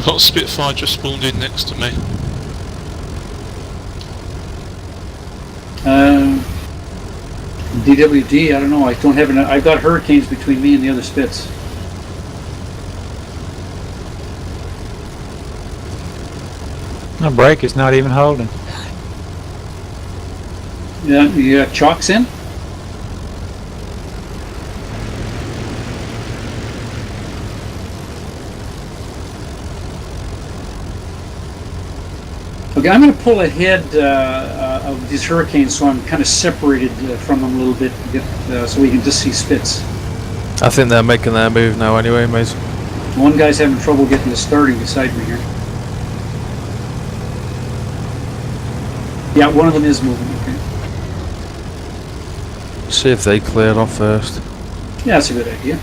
I've got a Spitfire just spawned in next to me. DWD, I don't know. I don't have I've got Hurricanes between me and the other Spits. The brake is not even holding. Yeah, you got chocks in? Okay, I'm going to pull ahead of these Hurricanes so I'm kind of separated from them a little bit so we can just see Spits. I think they're making their move now anyway, mate. One guy's having trouble getting to starting beside me here. Yeah, one of them is moving, okay. See if they clear off first. Yeah, that's a good idea.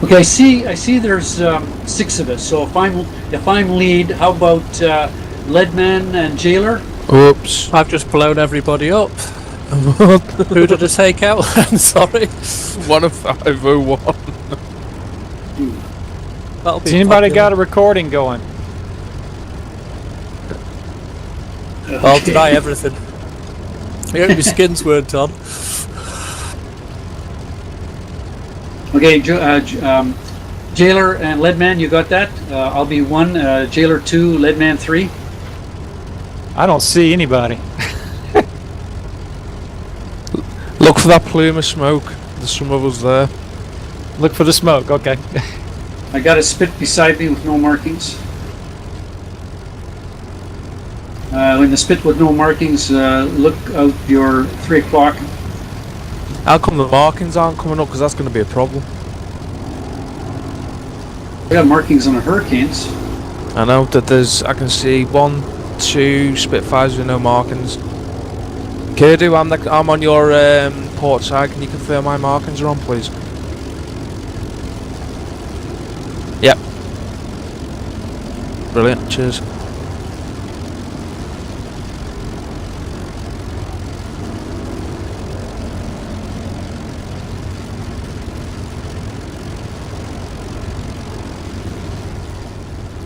Okay, I see. There's 6 of us. So if I'm lead, how about Leadman and Jailer? Oops. I've just blown everybody up. Who did I take out? I'm sorry. 10501. Has Anybody got a recording going? I'll deny everything. I hope your skins weren't on. Okay, Jailer and Leadman, you got that? I'll be 1, Jailer 2, Leadman 3. I don't see anybody. Look for that plume of smoke. There's some of us there. Look for the smoke, okay. I got a Spit beside me with no markings. When the Spit with no markings, look out your 3 o'clock. How come the markings aren't coming up? Because that's going to be a problem. I got markings on the Hurricanes. I know that I can see 1, 2 Spitfires with no markings. Kurdu, I'm on your port side. Can you confirm my markings are on, please? Yep. Brilliant. Cheers.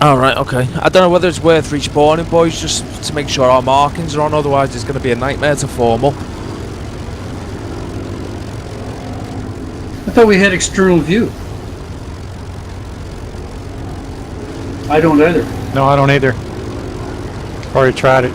Alright, okay. I don't know whether it's worth respawning, boys, just to make sure our markings are on, otherwise it's going to be a nightmare to formal. I thought we had external view. I don't either. No, I don't either. Already tried it.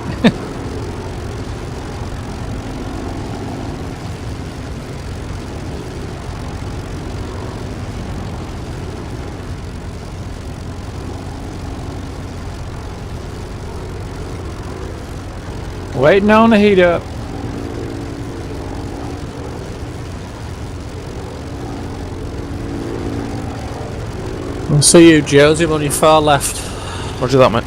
Waiting on the heat up. I'll see you, Josie, on your far left. Roger that, mate.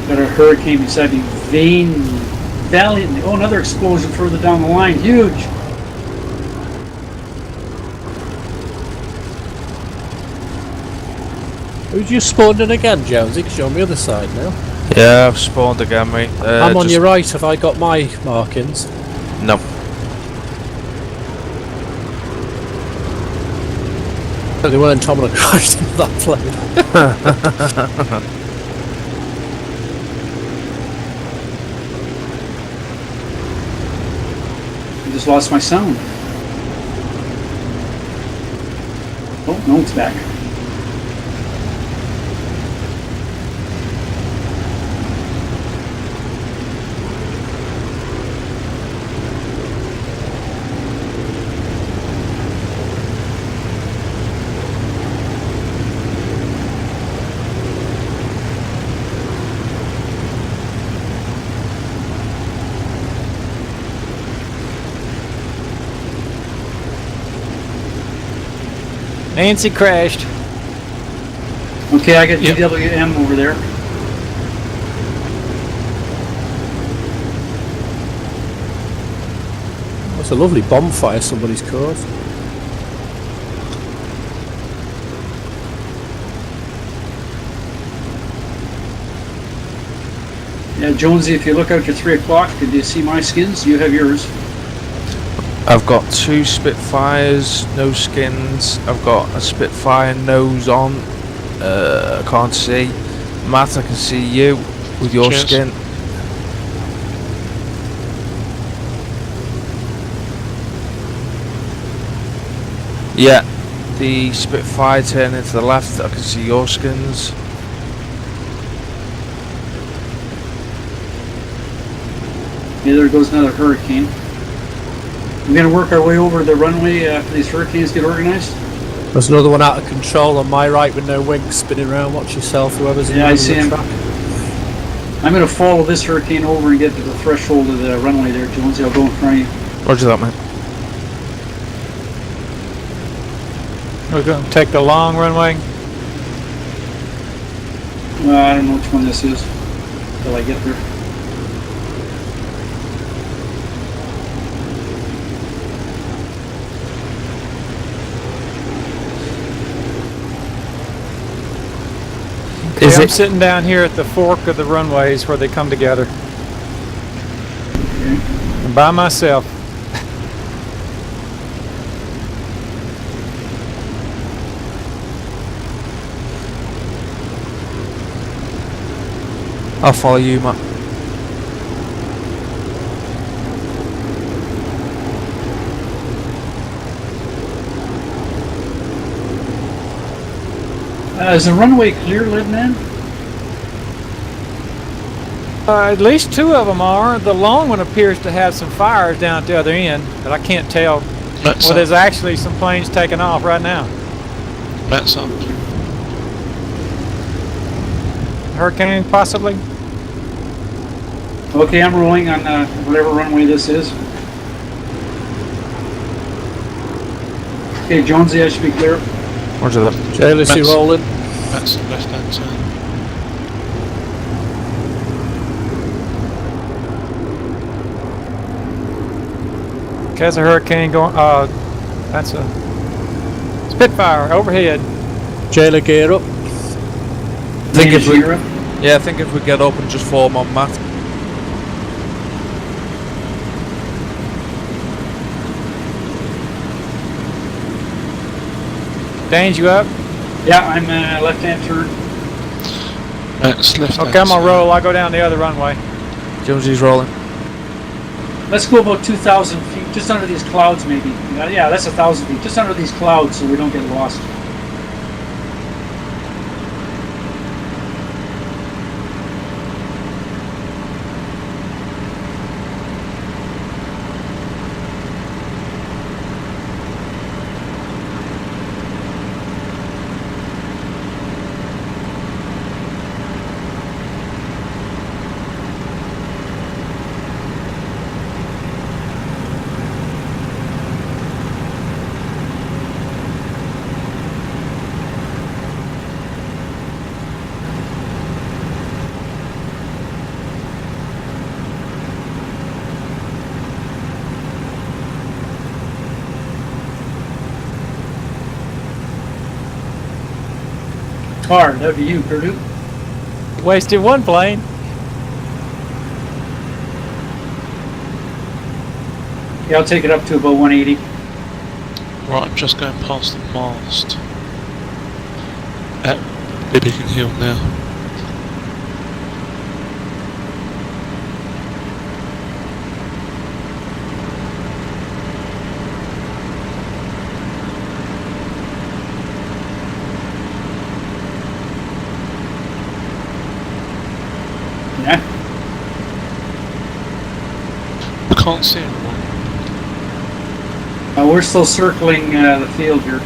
Got a Hurricane beside me, valiantly. Oh, another explosion further down the line. Huge. Who'd you spawned in again, Jonesy? Because you're on the other side now. Yeah, I've spawned again, mate. I'm on your right. Have I got my markings? No. Only when Tom and I crashed into that plane. I just lost my sound. Oh, no, it's back. Nancy crashed. Okay, I got Yep. DWM over there. That's a lovely bonfire somebody's caused. Yeah, Jonesy, if you look out to 3 o'clock, did you see my skins? You have yours. I've got 2 Spitfires, no skins. I've got a Spitfire nose on. I can't see. Matt, I can see you with your Cheers. skin. Yeah, the Spitfire turning to the left. I can see your skins. Yeah, there goes another hurricane. We're going to work our way over the runway after these hurricanes get organized. There's another one out of control on my right with no wings spinning around. Watch yourself, whoever's in Yeah, I the see him. track. I'm going to follow this hurricane over and get to the threshold of the runway there, Jonesy. I'll go in front of you. Roger that, man. We're going to take the long runway. I don't know which one this is until I get there. Okay, I'm sitting down here at the fork of the runways where they come together. I'm by myself. I'll follow you, Matt. Is the runway clear, Lidman? At least 2 of them are. The long one appears to have some fires down at the other end, but I can't tell. Matt's Well, up. there's actually some planes taking off right now. Matt's up. Hurricane, possibly? Okay, I'm rolling on whatever runway this is. Okay, Jonesy, I should be clear. Roger that. Jailers, you Matt's- rolling? Matt's the left hand turn. Okay, there's a hurricane going. That's a Spitfire overhead. Jailer, gear up. Think if we, Europe. yeah, I think if we get up and just form on Matt. Danes, you up? Yeah, I'm left-hand turn. Matt's left hand Okay, I'm gonna turn. roll. I'll go down the other runway. Jonesy's rolling. Let's go about 2,000 feet, just under these clouds, maybe. Yeah, that's 1,000 feet, just under these clouds, so we don't get lost. Car, that'd be you, Purdue. Wasted one plane. Yeah, I'll take it up to about 180. Right, I'm just going past the mast at Bibbing Hill now. Yeah. I can't see anyone. We're still circling the field here.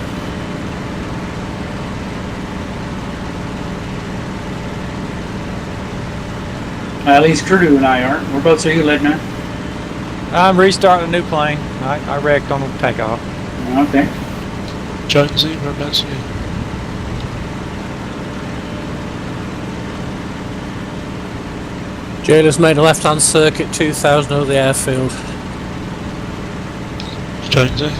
At least Purdue and I aren't. Whereabouts are you, Ledman? I'm restarting a new plane. I wrecked on the takeoff. Okay. Jonesy, whereabouts are you? Jailer's made a left-hand circuit 2000 over the airfield. Jonesy?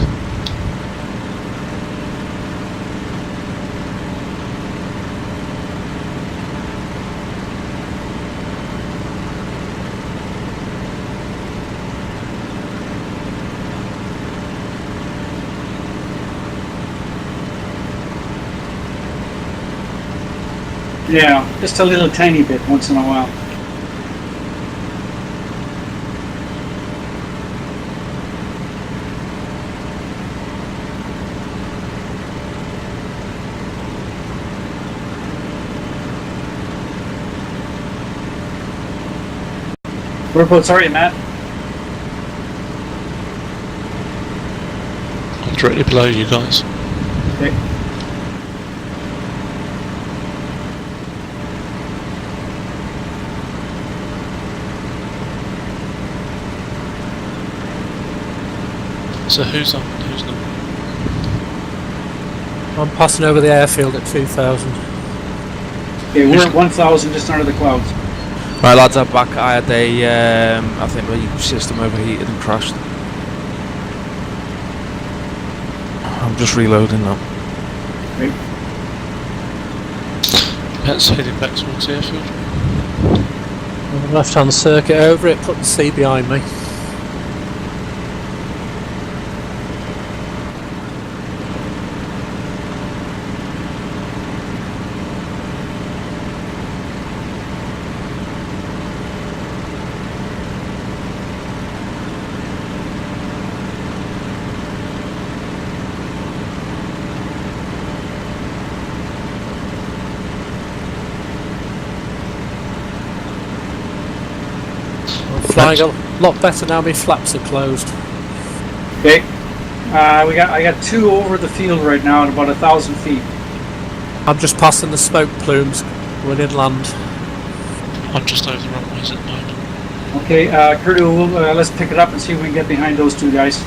Yeah, just a little tiny bit once in a while. Whereabouts are you, Matt? I'm directly below you guys. Okay. So who's on and who's not? I'm passing over the airfield at 2000. Okay, we're at 1,000, just under the clouds. Right, lads, I'm back. I had a, I think the system overheated and crashed. I'm just reloading now. Okay. Pet's heading back towards the airfield. Left-hand circuit over it, put the C behind me. Flying a lot better now. My flaps are closed. Okay. I got two over the field right now at about 1,000 feet. I'm just passing the smoke plumes. We're inland. I'm just over the runways at the moment. Okay, Kurdu, let's pick it up and see if we can get behind those two guys.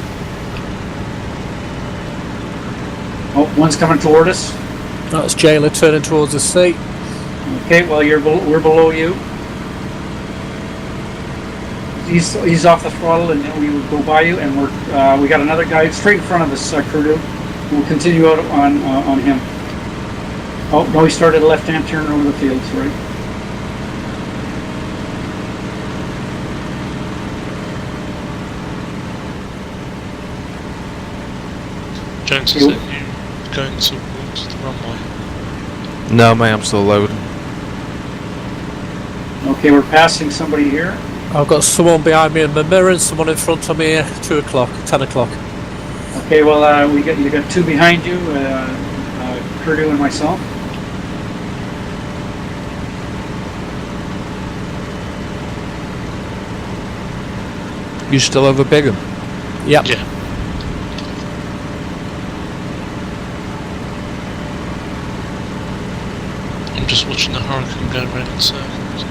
Oh, one's coming toward us. That's Jailer turning towards the sea. Okay, well we're below you. He's off the throttle, and we will go by you, and we got another guy straight in front of us, Kurdu. We'll continue out on him. Oh no, he started a left-hand turn over the fields, right? Jones, is it you going towards the runway? No, mate, I'm still loading. Okay, we're passing somebody here. I've got someone behind me in the mirror and someone in front of me at 2 o'clock, 10 o'clock. Okay, well you got two behind you, Kurdu and myself. You still over Bigham? Yep. Yeah. I'm just watching the Hurricane go around in circles.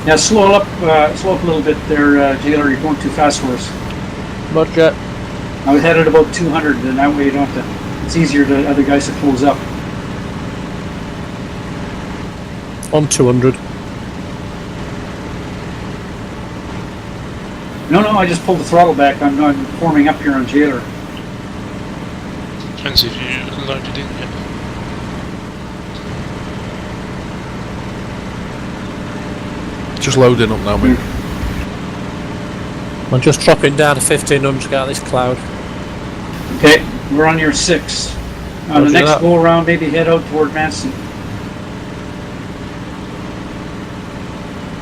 Yeah, slow up a little bit there, Jailer. You're going too fast for us. Roger. I was headed about 200, and that way you don't have to. It's easier to other guys to close up. On 200. No, I just pulled the throttle back. I'm forming up here on Jailer. Depends if you loaded in yet. Just loading up now, mate. I'm just dropping down to 1500 to get out of this cloud. Okay, we're on your 6. On the Roger next that. go around, maybe head out toward Manson.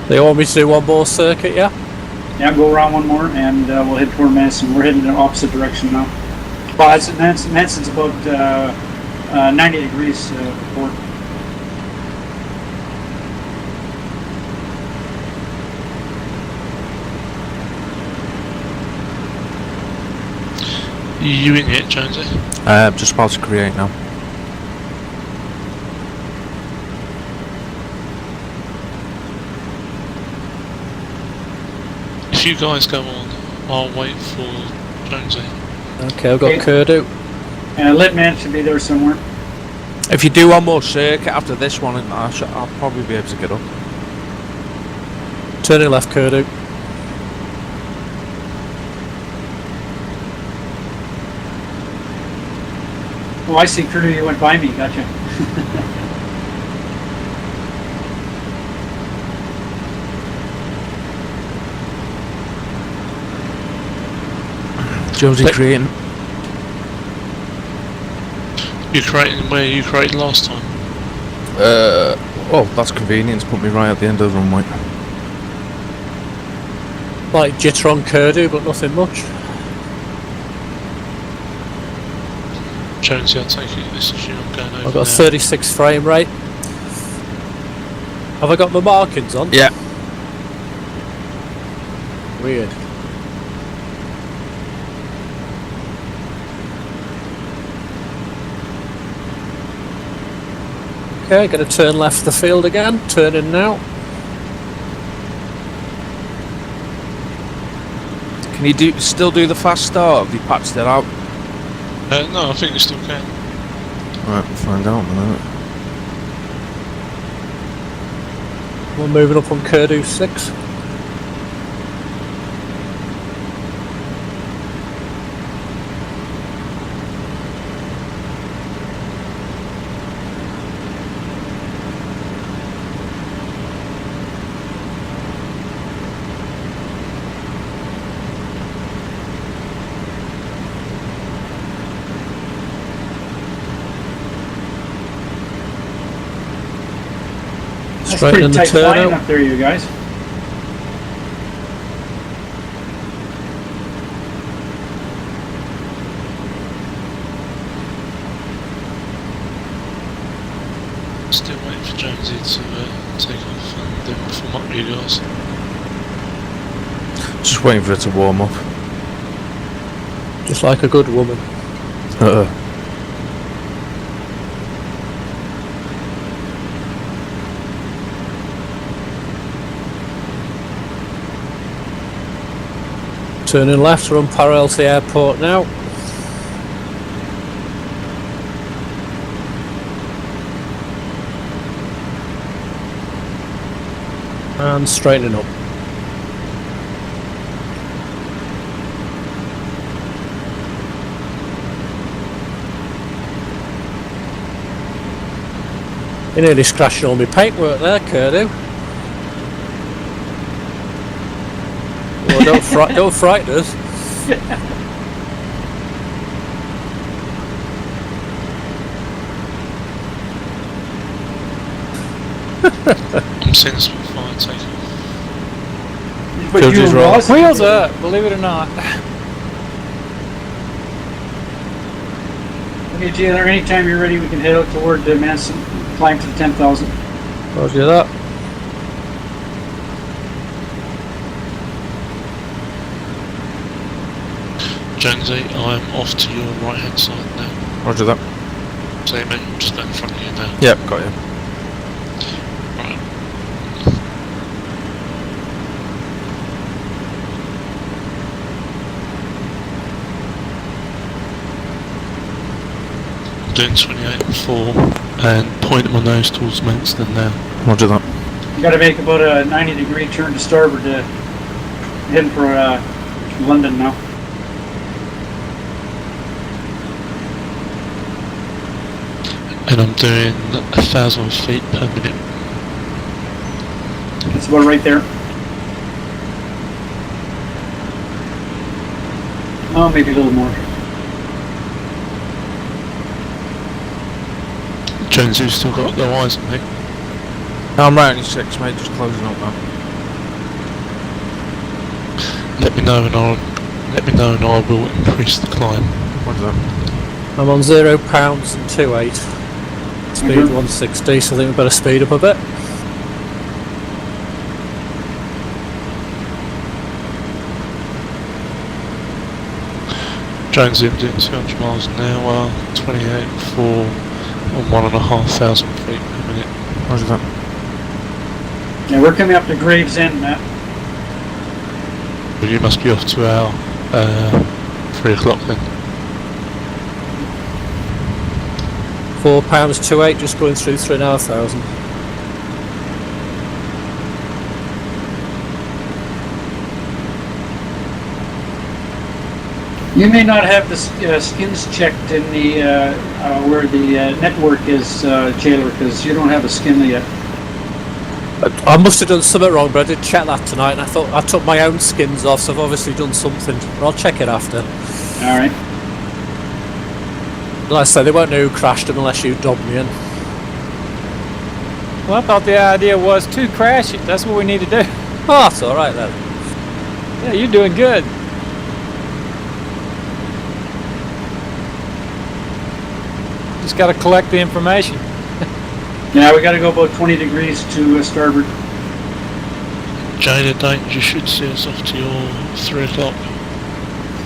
They want me to do one more circuit, yeah? Yeah, go around one more, and we'll head toward Manson. We're heading in the opposite direction now. Well, it's Manson's about 90 degrees port. You in yet, Jonesy? I'm just about to create now. If you guys go I'll wait for Jonesy. Okay, I've got Okay. Kurdu. And Lit Man should be there somewhere. If you do one more circuit after this one, I'll probably be able to get up. Turning left, Kurdu. Oh, I see, Kurdu, you went by me. Gotcha. Jonesy Click. creating. You created where you created last time. Oh, that's convenience. Put me right at the end of the runway. Like jitter on Kurdu, but nothing much. Jonesy, I take it this is you. I'm going over I've got now. 36 frame rate. Have I got my markings on? Yeah. Weird. Okay, gonna turn left the field again. Turning now. Can you still do the fast start? Have you patched it out? No, I think you still can. Right, we'll find out in a minute. We're moving up on Kurdu 6. That's Straightening pretty the tight turn flying out. up there, you guys. Still waiting for Jonesy to take off and then we'll form up you guys. Just waiting for it to warm up. Just like a good woman. Turning left, we're on parallel to the airport now. And straightening up. You nearly scratching all my paintwork there, Kurdu. Well, don't frighten us. I'm seeing this fire take off. But Jonesy's you and right. Ross, Wheels up, believe it or not. Okay, Taylor, anytime you're ready, we can head out toward the Manson, climb to the 10,000. Roger that. Jonesy, I'm off to your right hand side now. Roger that. Same mate, I'm just going in front of you now. Yep, got you. Right. I'm doing 28 and 4 and pointing my nose towards Manston now. Roger that. You got to make about a 90-degree turn to starboard to heading for London now. And I'm doing 1,000 feet per minute. It's about right there. Oh, maybe a little more. Jonesy, you've still got their eyes on me. No, I'm right on your 6, mate, just closing up now. Let me know and I will increase the climb. Roger that. I'm on £0 and 28. Speed 160, so I think we better speed up a bit. Jonesy, I'm doing 200 miles an hour, 28 4 on 1,500 feet per minute. Roger that. Yeah, we're coming up to Gravesend, Matt. Well, you must be off to our 3 o'clock then. £4.28, just going through 3,500. You may not have the skins checked in the where the network is, Jailer, because you don't have a skin yet. I must have done something wrong, but I did check that tonight, and I thought I took my own skins off, so I've obviously done something. But I'll check it after. All right. Like I say, they won't know who crashed them unless you dobbed me in. Well, I thought the idea was to crash it. That's what we need to do. Oh, that's all right then. Yeah, you're doing good. Just got to collect the information. Yeah, we got to go about 20 degrees to starboard. Jada Danes, you should see us off to your 3 o'clock.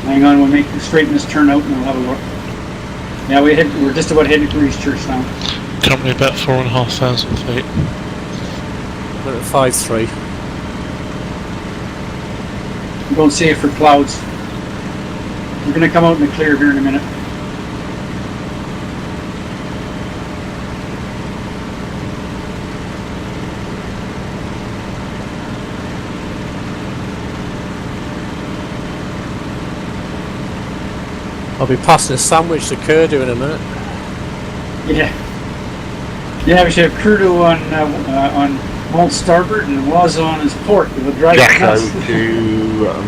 Hang on, we'll straighten this turn out and we'll have a look. Yeah, we're just about heading to East Church now. Currently about 4,500 feet. We're at 5.3. I'm going to see it for clouds. We're going to come out in the clear here in a minute. I'll be passing a sandwich to Kurdu in a minute. Yeah. Yeah, we should have Kurdu on Malt starboard and was on his port. We'll drive Jacko across. to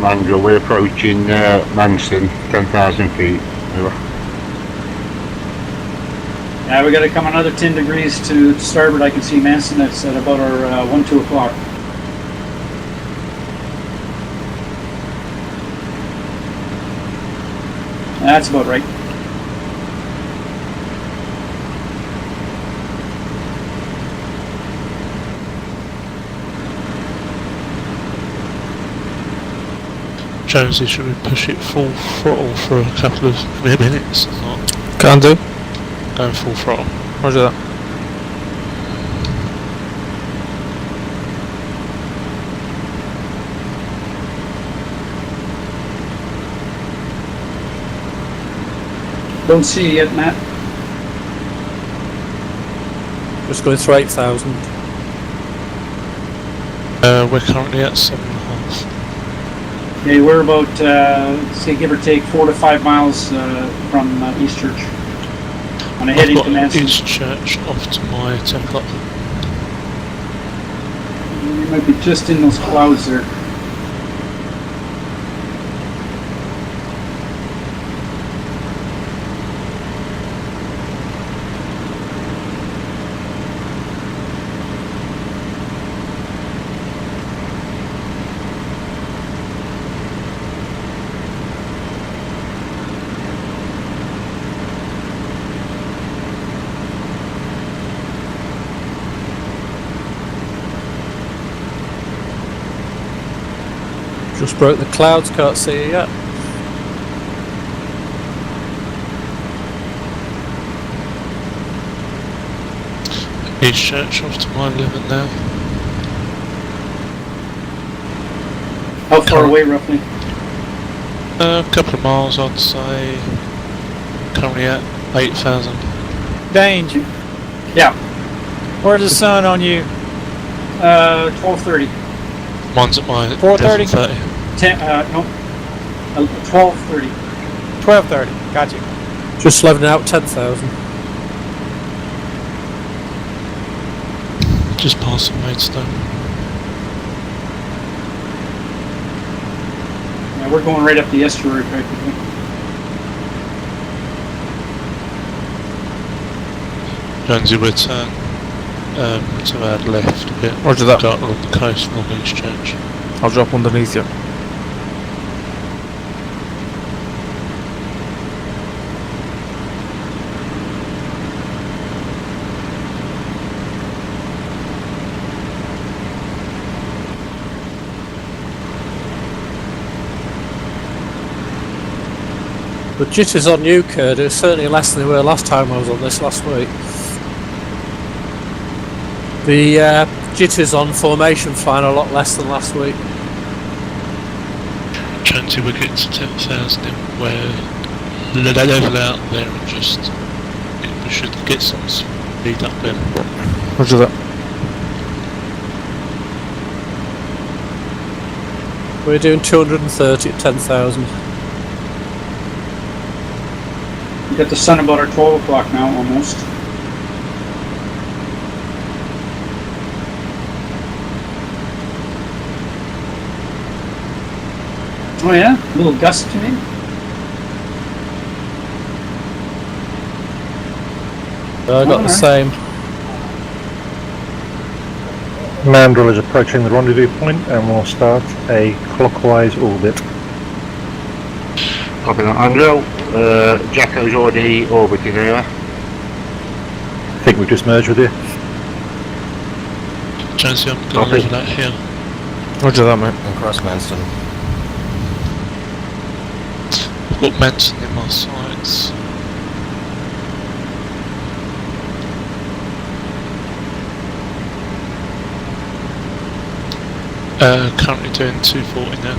Mandra. We're approaching Manston, 10,000 feet. Over. Yeah, we got to come another 10 degrees to starboard. I can see Manson. That's at about our 2 o'clock. That's about right. Jonesy, should we push it full throttle for a couple of minutes? Not Can do. going full throttle. Roger that. Don't see you yet, Matt. Just going through 8,000. We're currently at 7.5. Okay, we're about, say, give or take 4 to 5 miles from East Church. On a I've heading got to Manson. East Church off to my 10 o'clock. You might be just in those clouds there. Just broke the clouds, can't see you yet. East Church off to my 11 now. How far away, roughly? A couple of miles, I'd say. Currently at 8,000. Danger. Yeah, Where's the sun on you? 12:30. Mine's at my 4:30? 11:30. 12:30. 12:30. Gotcha. Just leveling out 10,000. Just past Maidstone. Yeah, we're going right up the estuary practically. Jonesy, we'll turn to our left a bit. Roger that. Go along the coast along East Church. I'll drop underneath you. The jitters on you, Kurd, are certainly less than they were last time I was on this last week. The jitters on formation flying are a lot less than last week. Jonesy, we're getting to 10,000 in where they level out there and just we should get some speed up in. Roger that. We're doing 230 at 10,000. We got the sun about our 12 o'clock now, almost. Oh yeah, a little gust to me. I got the same. Mandrill is approaching the rendezvous point and will start a clockwise orbit. Copy that, Andrew. Jacko's already orbiting here. I think we've just merged with you. Jonesy, I'm going to Copy. level out here. Roger that, mate. Across Manston. I've got Manson in my sights. Currently doing 240 now.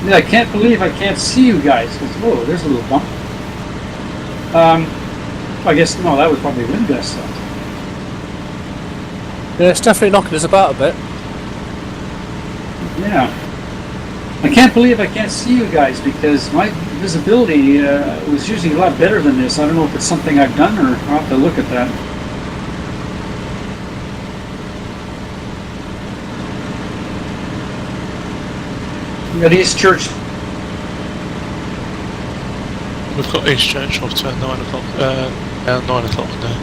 Yeah, I can't believe I can't see you guys. Whoa, there's a little bump. I guess, no, that was probably wind gust. Yeah, it's definitely knocking us about a bit. Yeah. I can't believe I can't see you guys because my visibility was usually a lot better than this. I don't know if it's something I've done or I'll have to look at that. We got East Church. We've got East Church off to 9 o'clock, 9 o'clock now.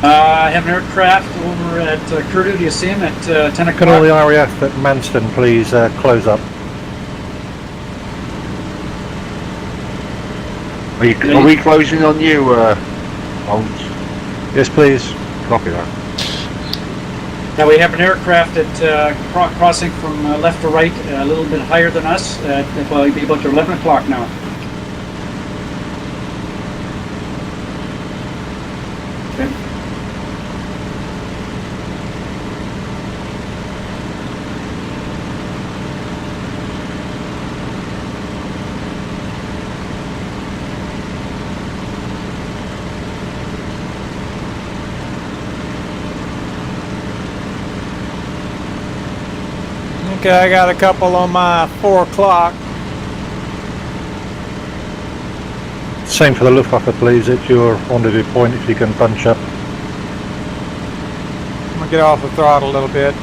I have an aircraft over at Kurdu. Do you see him at 10 o'clock? Can all the RAF at Manston please close up? Are we closing on you, Holmes? Yes, please. Copy that. Now we have an aircraft at crossing from left to right, a little bit higher than us. Well, it'd be about 11 o'clock now. Okay. Okay, I got a couple on my 4 o'clock. Same for the Luftwaffe please at your rendezvous point if you can bunch up. I'm gonna get off the throttle a little bit.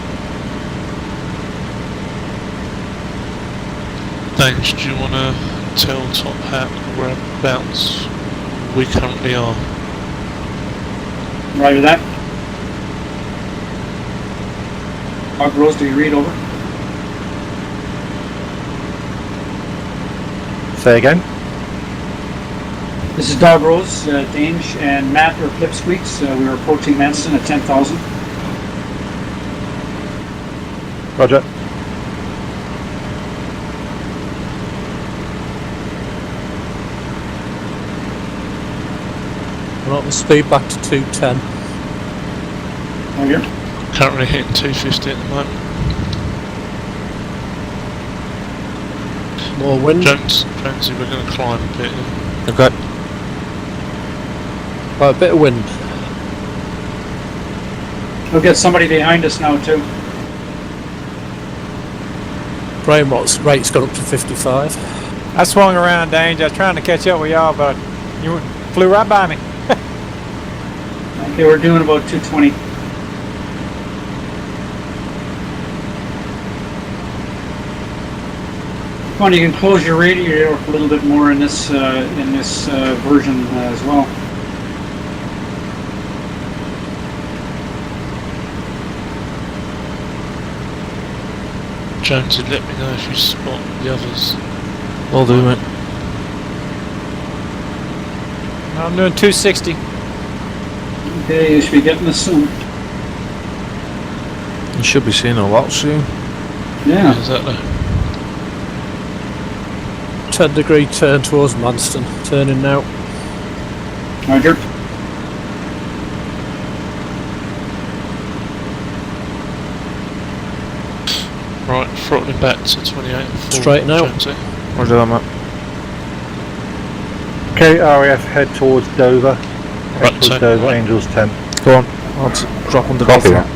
Thanks, do you want to tell Top Hat whereabouts we currently are? Right with that. Hog Rose, do you read over? Say again? This is Dog Rose, Dange, and Matt or Flipsqueaks. We are approaching Manston at 10,000. Roger. We're up the speed back to 210. Right here. Currently hitting 250 at the moment. More wind. Jonesy, we're going to climb a bit. Okay. Quite a bit of wind. We'll get somebody behind us now too. Frame rate's gone up to 55. I swung around, Dange. I was trying to catch up with y'all, but you flew right by me. Okay, we're doing about 220. Come on, you can close your radiator up a little bit more in this version as well. Jonesy, let me know if you spot the others. Will do, mate. I'm doing 260. Okay, you should be getting this soon. You should be seeing a lot soon. Yeah. Exactly. 10-degree turn towards Manston. Turning now. Roger. Right, throttling back to 28 and 4. Straight now. Jonesy. Roger that, mate. Okay, RAF head towards Dover. Head Right, towards so- Dover, Angels 10. Go on. I'll drop under Copy Dover. that.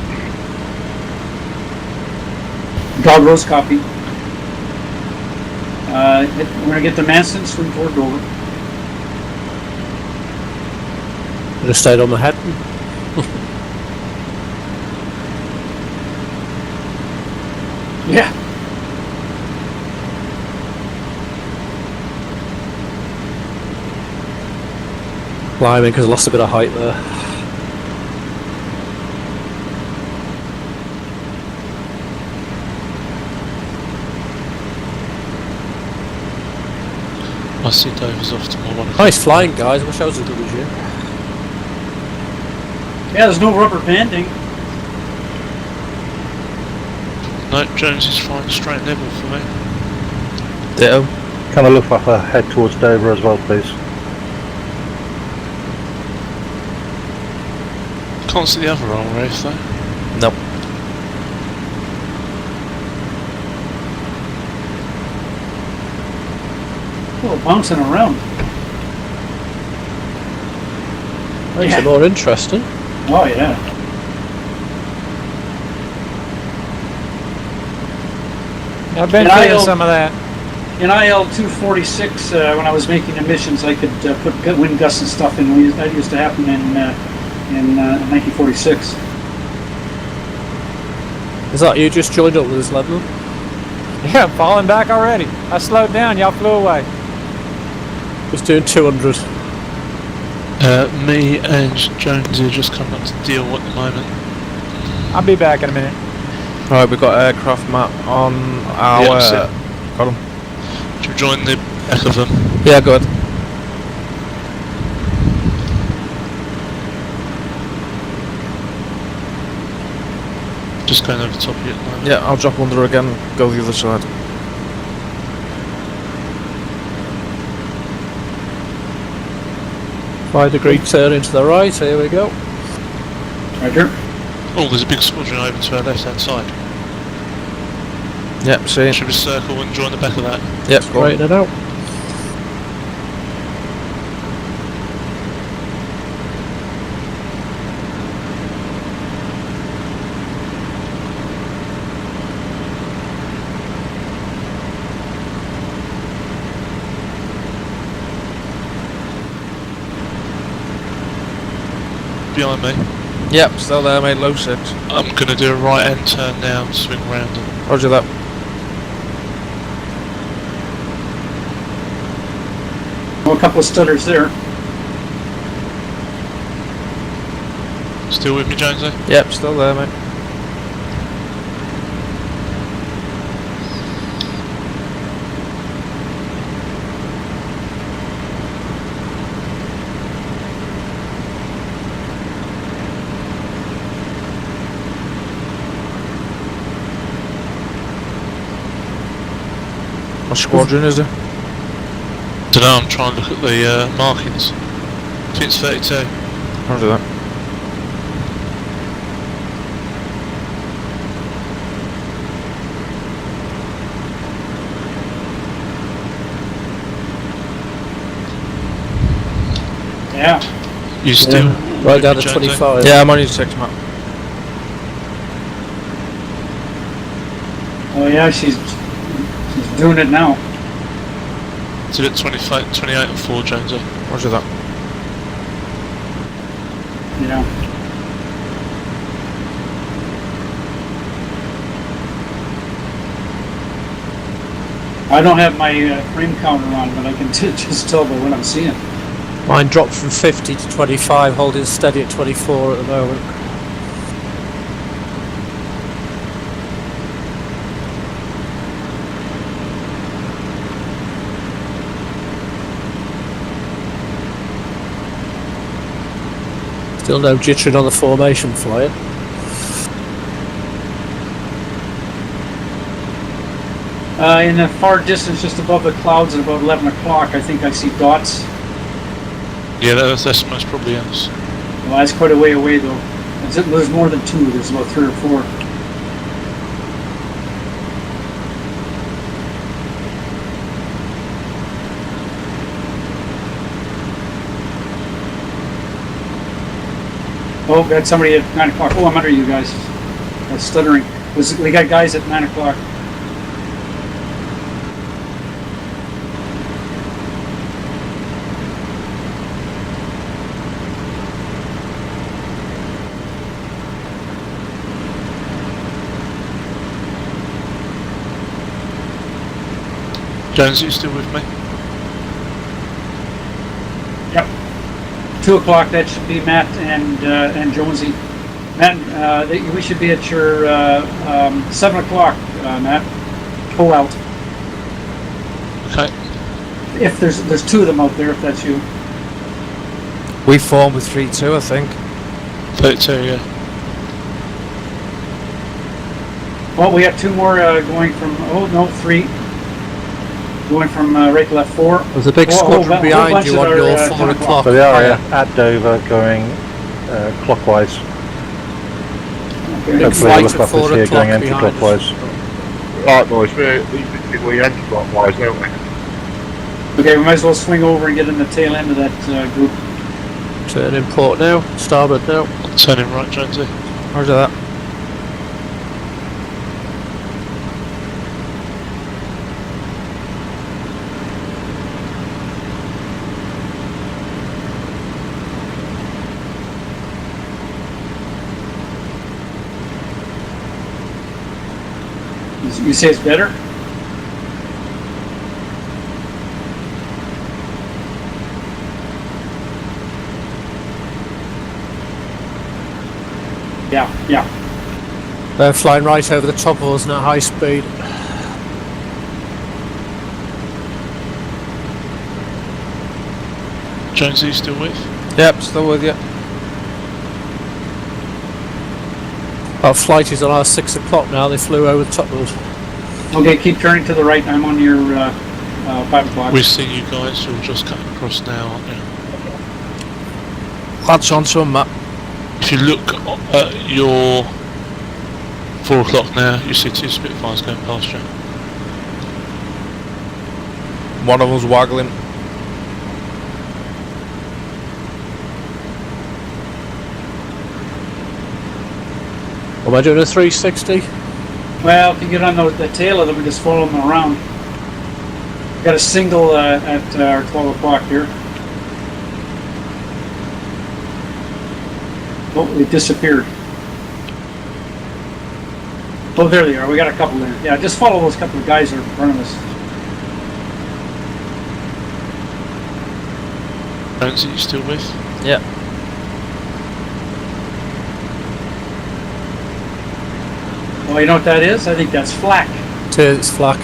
Dog Rose copy. We're gonna get to Manston, swing toward Dover. Gonna stay on my head. Yeah. Climbing because I lost a bit of height there. I see Dover's off to my 1 o'clock. Nice flying, guys. I wish I was as good as you. Yeah, there's no rubber banding. No, Jones is flying straight level for me. Ditto. Can I look up head towards Dover as well, please? Can't see the other RAF though. Nope. Oh, bouncing around. Oh Makes it yeah. more interesting. Oh yeah. I've been And feeling I'll- some of that. In IL 246, when I was making emissions, I could put wind gusts and stuff in. That used to happen in 1946. Is that you just joined up with us, Lebanon? Yeah, I'm falling back already. I slowed down, y'all flew away. Just doing 200. Me and Jonesy are just coming up to deal at the moment. I'll be back in a minute. Right, we've got aircraft map on our... Yeah, that's it. got 'em. Do you join the back of them? Yeah, good. Just going over the top of you at the moment. Yeah, I'll drop under again and go the other side. Five-degree turn into the right. Here we go. Roger. Oh, there's a big squadron over to our left hand side. Yep, see it. Should we circle and join the back of that? Yep, go on. Straighten it out. Behind me. Yep, still there, mate. Low 6. I'm going to do a right hand turn now and swing round. And Roger that. Oh, a couple of stutters there. still with me, Jonesy? Yep, still there, mate. What squadron is it? Don't know, I'm trying to look at the markings. I think it's 32. Roger that. Yeah. You still Right with down me, to Jonesy? 25. Yeah, I'm on your 6 map. Oh yeah, she's doing it now. Still at 25, 28 and 4, Jonesy. Roger that. Yeah. I don't have my frame counter on, but I can just tell by what I'm seeing. Mine dropped from 50 to 25, holding steady at 24 at the moment. Still no jittering on the formation flying. In the far distance, just above the clouds at about 11 o'clock, I think I see dots. Yeah, that's most probably us. Well, that's quite a way away, though. There's more than two. There's about 3 or 4. Oh, got somebody at 9 o'clock. Oh, I'm under you guys. That's stuttering. We got guys at 9 o'clock. Jones, are you still with me? Yep. 2 o'clock. That should be Matt and Jonesy. Matt, we should be at your 7 o'clock, Matt. Pull out. Okay. If there's 2 of them out there, if that's you. We formed with 3-2, I think. 32, yeah. Well, we have 2 more going from. Oh no, 3. Going from right to left 4. There's a big squadron behind you on your 4 o'clock. So they are at Dover going clockwise. Okay. Big Hopefully flight look at up 4 here going o'clock behind anti-clockwise. us. Right, boys, we're anti-clockwise, don't we? Okay, we might as well swing over and get in the tail end of that group. Turning port now, starboard now. Turning right, Jonesy. Roger that. You say it's better? Yeah. They're flying right over the top of us now, high speed. Jonesy, you still with? Yep, still with you. Our flight is on our 6 o'clock now, they flew over the top of us. Okay, keep turning to the right. I'm on your 5 o'clock. We see you guys, you're just cutting across now, aren't you? Latch on to 'em, Matt. If you look at your 4 o'clock now, you see 2 Spitfires going past you. One of them's waggling. Am I doing a 360? Well, if you get on the tail of them and just follow them around. Got a single at our 12 o'clock here. Oh, they disappeared. Oh, there they are. We got a couple there. Yeah, just follow those couple of guys that are in front of us. Jonesy, you still with? Yep. Oh, you know what that is? I think that's flak. It's flak.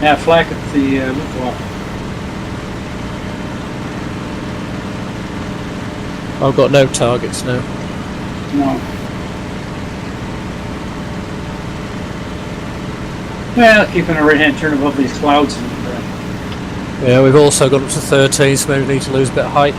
Yeah, flak at the Luftwaffe. I've got no targets now. No. Well, keeping a right-hand turn above these clouds. Yeah, we've also got up to 13, so maybe we need to lose a bit of height.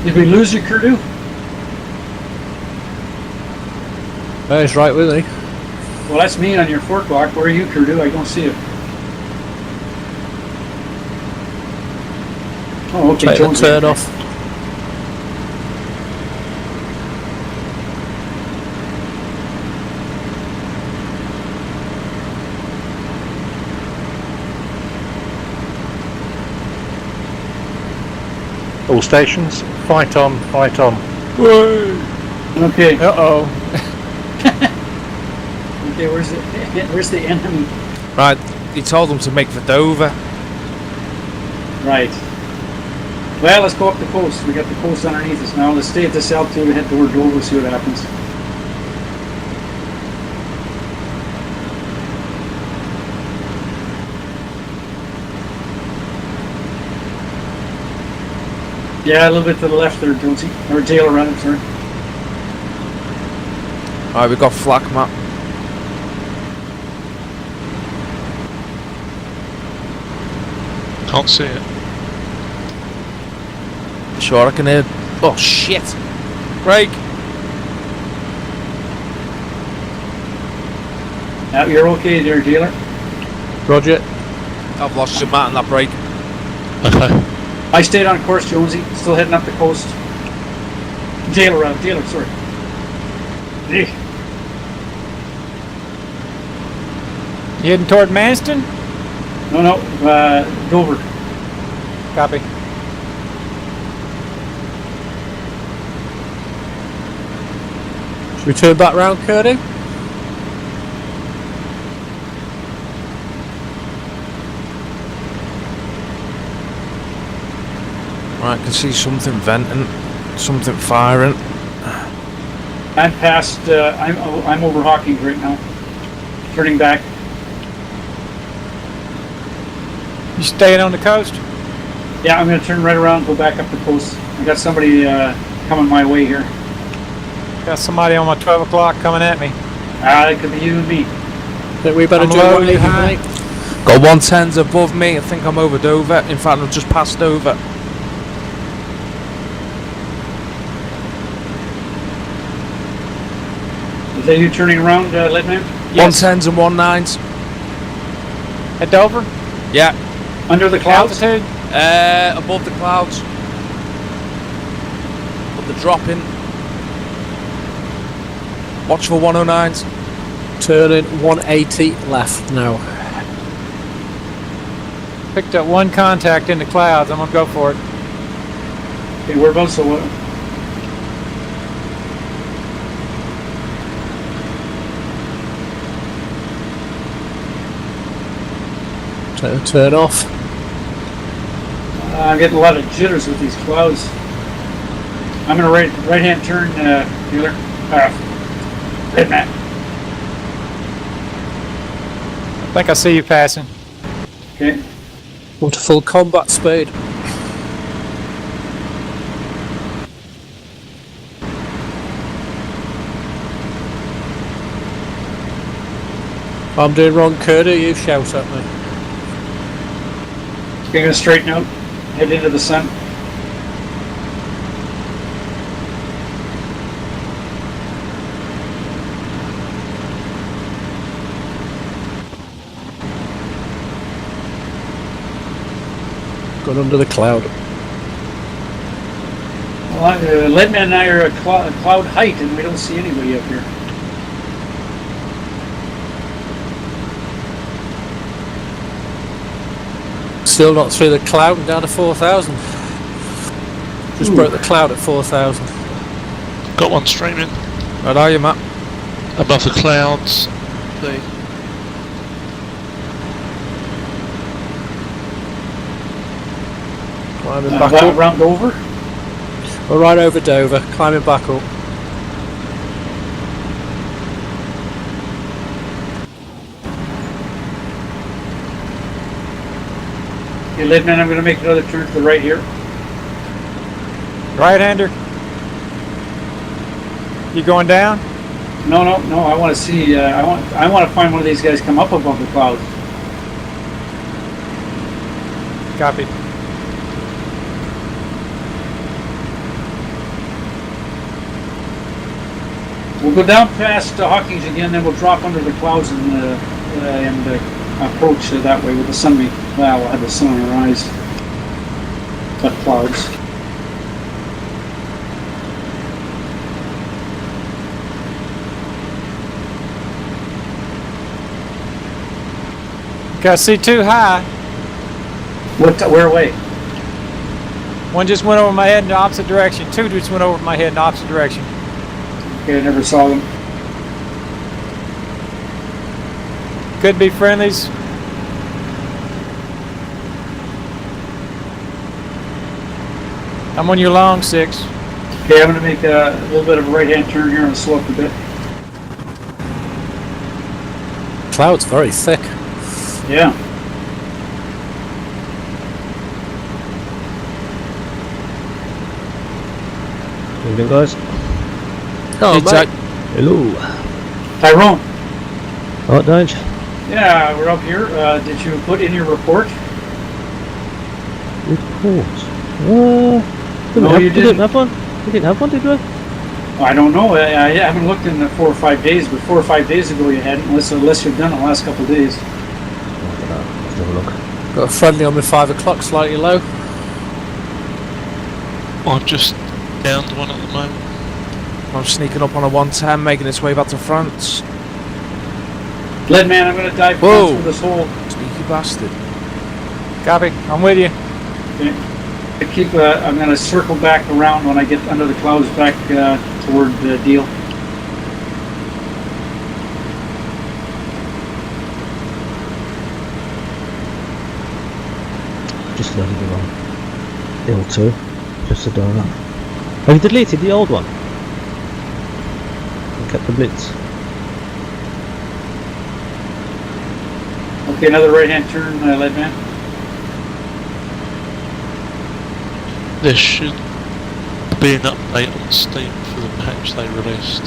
Did we lose you, Kurdu? Oh, he's right with me. Well, that's me on your 4 o'clock. Where are you, Kurdu? I don't see you. Oh, okay. Take the Jonesy. turn off. All stations, fight on, fight on. Okay. Uh-oh. Okay, where's the enemy? Right, he told them to make for Dover. Right. Well, let's go up the coast. We got the coast underneath us now. Let's stay at this altitude and head toward Dover, see what happens. Yeah, a little bit to the left there, Jonesy. Or Taylor, rather, sorry. Alright, we got flak map. Can't see it. Sure, I can hear. Oh shit! Break! Yeah, you're okay there, Taylor. Roger. I've lost your mat on that break. Okay. I stayed on course, Jonesy. Still heading up the coast. Taylor, sorry. Eh. You heading toward Manston? No, Dover. Copy. Should we turn back round, Curdy? Right, I can see something venting, something firing. I'm past. I'm over Hawkins right now. Turning back. You staying on the coast? Yeah, I'm gonna turn right around and go back up the coast. I got somebody coming my way here. Got somebody on my 12 o'clock coming at me. It could be you and me. Think we better I'm do low, what you you high? mate. Got 110s above me. I think I'm over Dover. In fact, I've just passed Dover. Is that you turning around, Leadman? Yes. 110s and 19s. At Dover? Yeah. Under the clouds? Altitude? Above the clouds. But they're dropping. Watch for 109s. Turning 180 left now. Picked up one contact in the clouds. I'm gonna go for it. Okay, whereabouts? So what? Turn off. I'm getting a lot of jitters with these clouds. I'm gonna right-hand turn, Taylor. Leadman. I think I see you passing. Okay. Go to full combat speed. If I'm doing wrong, Curdy, you shout at me. You're gonna straighten out, head into the sun. Going under the cloud. Well, Leadman and I are at cloud height, and we don't see anybody up here. Still not through the cloud and down to 4,000. Just Ooh. broke the cloud at 4,000. Got one streaming Right, are you, Matt? above the clouds. Climbing back up. Round over. We're right over Dover, climbing back up. Okay, Leadman, I'm gonna make another turn to the right here. Right-hander? You going down? No, I want to see. I want to find one of these guys come up above the clouds. Copy. We'll go down past Hawkins again, then we'll drop under the clouds and approach that way with the sun. Well, we'll have the sun on our eyes. But clouds. Okay, I see too high. Where away? One just went over my head in the opposite direction. Two just went over my head in the opposite direction. Okay, I never saw them. Could be friendlies. I'm on your long 6. Okay, I'm going to make a little bit of a right-hand turn here and slow up a bit. Cloud's very thick. Yeah. Evening, guys. Oh, It's mate. Hello. Tyrone. Alright, Dange. Yeah, we're up here. Did you put in your report? Report. No, you We didn't didn't. have one. We didn't have one, did we? I don't know. I haven't looked in the 4 or 5 days, but 4 or 5 days ago you hadn't, unless you've done it the last couple of days. I don't know. Let's have a look. Got a friendly on my 5 o'clock, slightly low. I've just downed one at the moment. I'm sneaking up on a 110, making its way back to France. Leadman, I'm going to dive Whoa. through this hole. Sneaky bastard. Copy. I'm with you. I'm going to circle back around when I get under the clouds back toward the deal. Just loaded the wrong. L2. Just a donut. Have you deleted the old one? And kept the blitz. Okay, another right-hand turn, Leadman. There should be an update on Steam for the patch they released.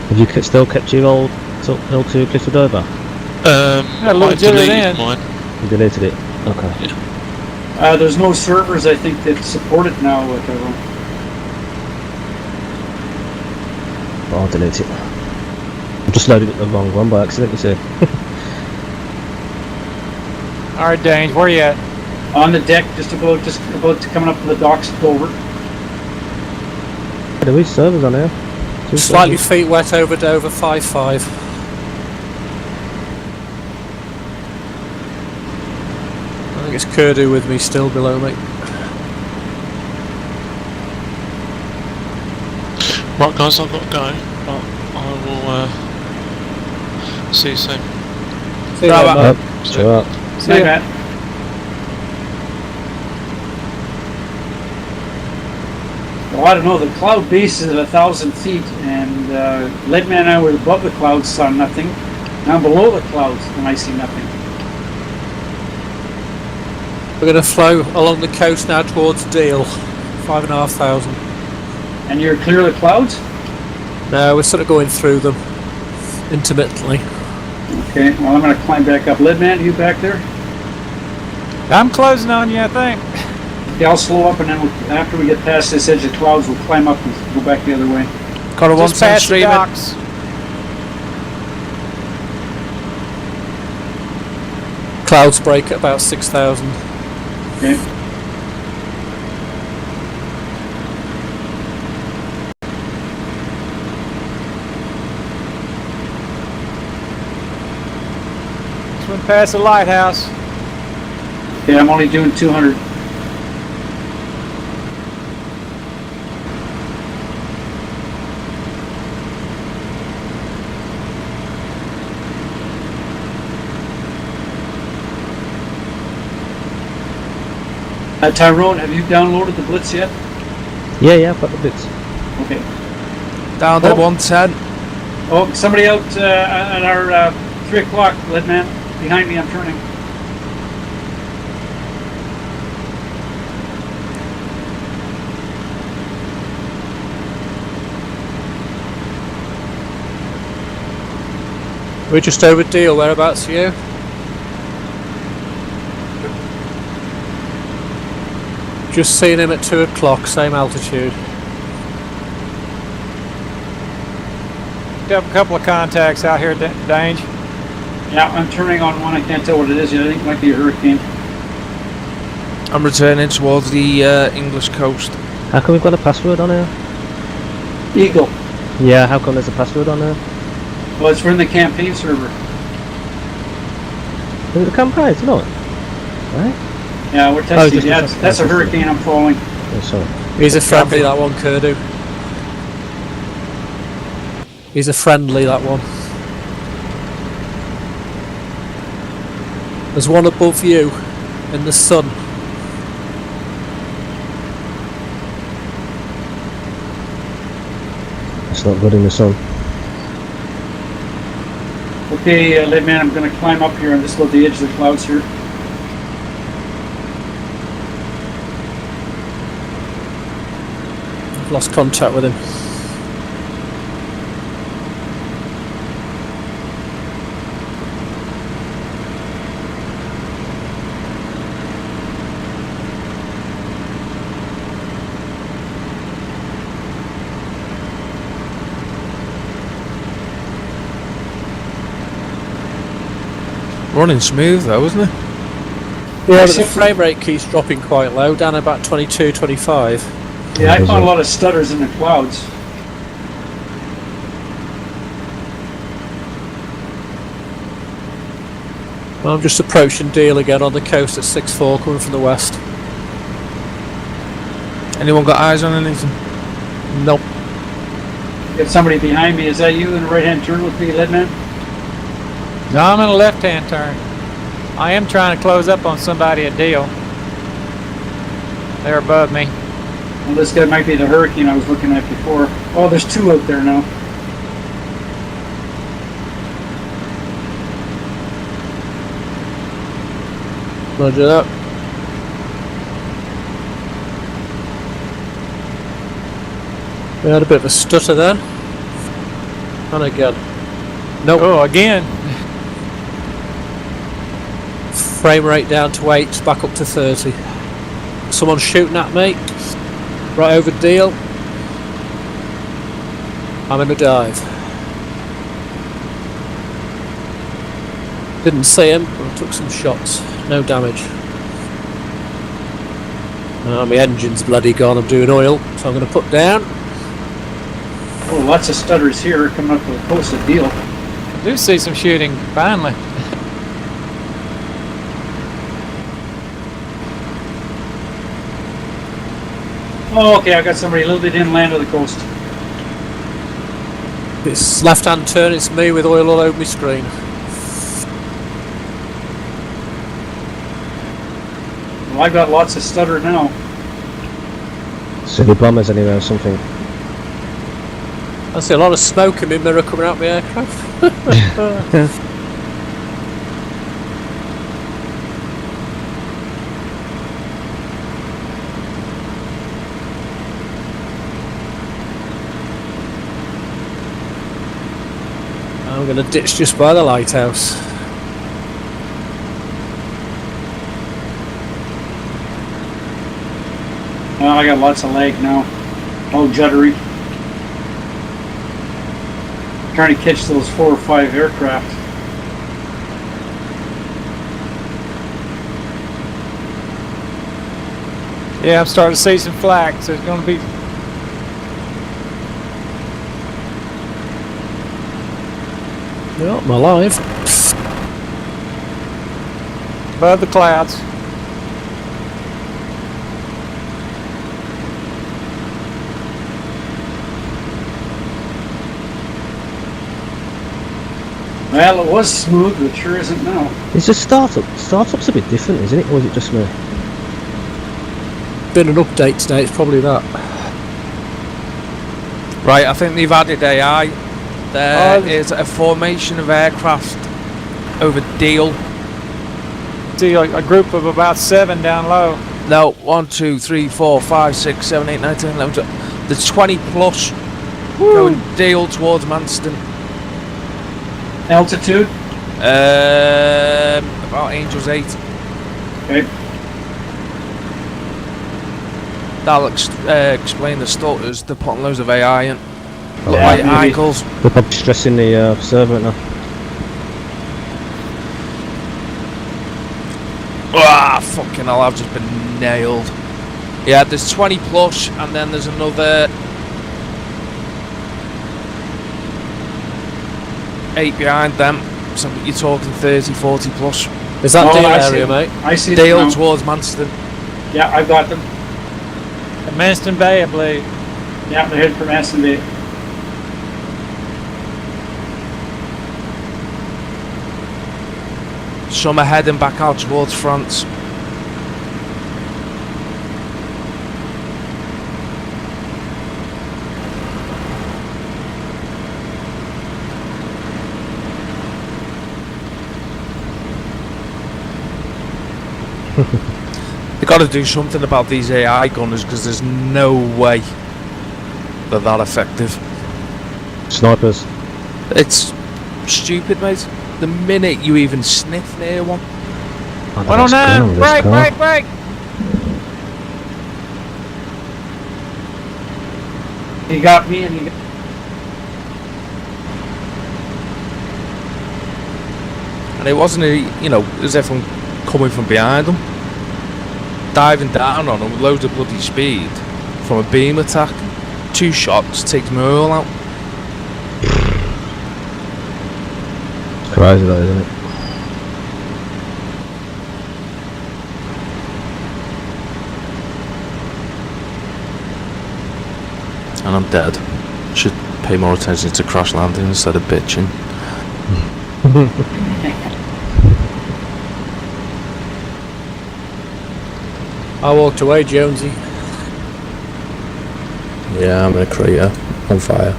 Have you still kept your old L2 clifford over? a little I jittered deleted in. mine. You deleted it? Okay. There's no servers, I think, that support it now, Tyrone. I'll delete it. I just loaded it the wrong one by accident, you see. All right, Danes, where you at? On the deck, just about to coming up to the docks to Dover. There is servers on here. Two Slightly servers. feet wet over Dover 5-5. I think it's Kurdu with me still below me. Right guys, I've got to go, but I will see you soon. See you Right, later, mate. Yep, sure. See Hi, ya. Matt. Well, I don't know. The cloud base is at 1,000 feet, and Leadman and I were above the clouds, saw nothing. Now I'm below the clouds, and I see nothing. We're going to flow along the coast now towards Deal. 5,500. And you're clear of the clouds? No, we're sort of going through them intermittently. Okay, well, I'm going to climb back up. Leadman, you back there? I'm closing on you, I think. Okay, I'll slow up, and then after we get past this edge of clouds, we'll climb up and go back the other way. Got a Just 110 past the streaming. docks. Clouds break at about 6,000. Okay. Just went past the lighthouse. Okay, I'm only doing 200. Tyrone, have you downloaded the Blitz yet? Yeah, I've got the bits. Okay. Down to Oh. 110. Oh, somebody out at our 3 o'clock, Leadman. Behind me, I'm turning. We're just over Deal. Whereabouts are you? Just seen him at 2 o'clock, same altitude. Picked up a couple of contacts out here at Dange. Yeah, I'm turning on one. I can't tell what it is yet. I think it might be a hurricane. I'm returning towards the English coast. How come we've got a password on here? Eagle. Yeah, how come there's a password on here? Well, it's from the campaign server. Is it the campaign? It's not. Right? Yeah, we're testing. just Yeah, the- that's a hurricane I'm following. Oh, sorry. He's a friendly, that one, Kurdu. He's a friendly, that one. There's one above you in the sun. It's not good in the sun. Okay, lead man, I'm going to climb up here and just go to the edge of the clouds here. I've lost contact with him. Running smooth though, isn't it? Yeah, but the frame rate keeps dropping quite low, down about 22, 25. Yeah, I found a lot of stutters in the clouds. Well, I'm just approaching Deal again on the coast at 6-4 coming from the west. Anyone got eyes on anything? Nope. Got somebody behind me. Is that you in the right-hand turn with me, Leadman? No, I'm in a left-hand turn. I am trying to close up on somebody at Deal. They're above me. Well, this guy might be the hurricane I was looking at before. Oh, there's two out there now. Roger that. We had a bit of a stutter then. And again. Nope. Oh, again. Frame rate down to 8, back up to 30. Someone's shooting at me. Right over Deal. I'm in a dive. Didn't see him, but I took some shots. No damage. My engine's bloody gone. I'm doing oil, so I'm going to put down. Oh, lots of stutters here coming up to the coast of Deal. I do see some shooting, finally. Oh, okay, I got somebody a little bit inland of the coast. It's left-hand turn. It's me with oil all over my screen. Well, I've got lots of stutter now. Silly bombers anyway or something. I see a lot of smoke in my mirror coming out my aircraft. I'm going to ditch just by the lighthouse. Oh, I got lots of lag now. Oh, juddery. Trying to catch those 4 or 5 aircraft. Yeah, I'm starting to see some flags. There's going to be... Yep, I'm alive. above the clouds. Well, it was smooth, but sure isn't now. It's a startup. Startup's a bit different, isn't it? Or is it just me? Been an update today, it's probably that. Right, I think they've added AI. There is a formation of aircraft over Deal. See a group of about 7 down low. No, 1, 2, 3, 4, 5, 6, 7, 8, 9, 10, 11, 12. There's 20 plus going Deal towards Manston. Altitude? About Angels 8. Okay. That'll explain the stutters. They're putting loads of AI in. Oh, White maybe. ankles. They're probably stressing the server now. Ah, fucking hell, I've just been nailed. Yeah, there's 20 plus, and then there's another... 8 behind them, so you're talking 30, 40 plus. Is that Dale I see area, it. mate? I see it Dale now. towards Manston. Yeah, I've got them. At Manston Bay, I believe. Yeah, they're heading from Aston Bay. Some are heading back out towards France. They got to do something about these AI gunners because there's no way they're that effective. Snipers. It's stupid, mate. The minute you even sniff near one. Oh, 109, break, break, break! He got me and he got... And it wasn't, as if I'm coming from behind them. Diving down on them with loads of bloody speed from a beam attack. 2 shots takes me all out. It's crazy though, isn't it? And I'm dead. Should pay more attention to crash landing instead of bitching. I walked away, Jonesy. Yeah, I'm in a crater, on fire.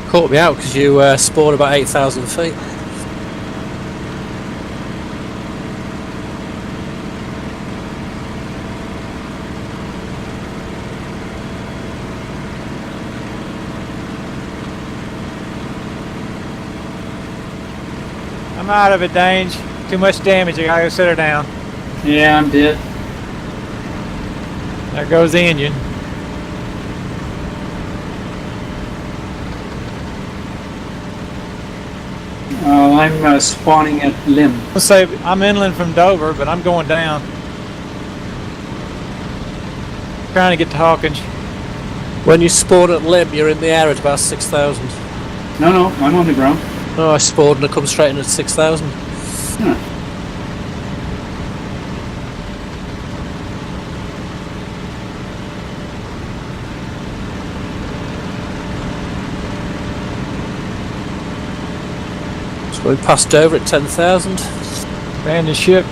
Caught me out because you spawned about 8,000 feet. I'm out of it, Dange. Too much damage. I gotta go sit her down. Yeah, I'm dead. There goes the engine. I'm spawning at Lim. Let's say I'm inland from Dover, but I'm going down. Trying to get to Hawkins. When you spawn at Lim, you're in the air at about 6,000. No, I'm on the ground. Oh, I spawned and I come straight in at 6,000. Huh. So we passed over at 10,000. Abandoned ship.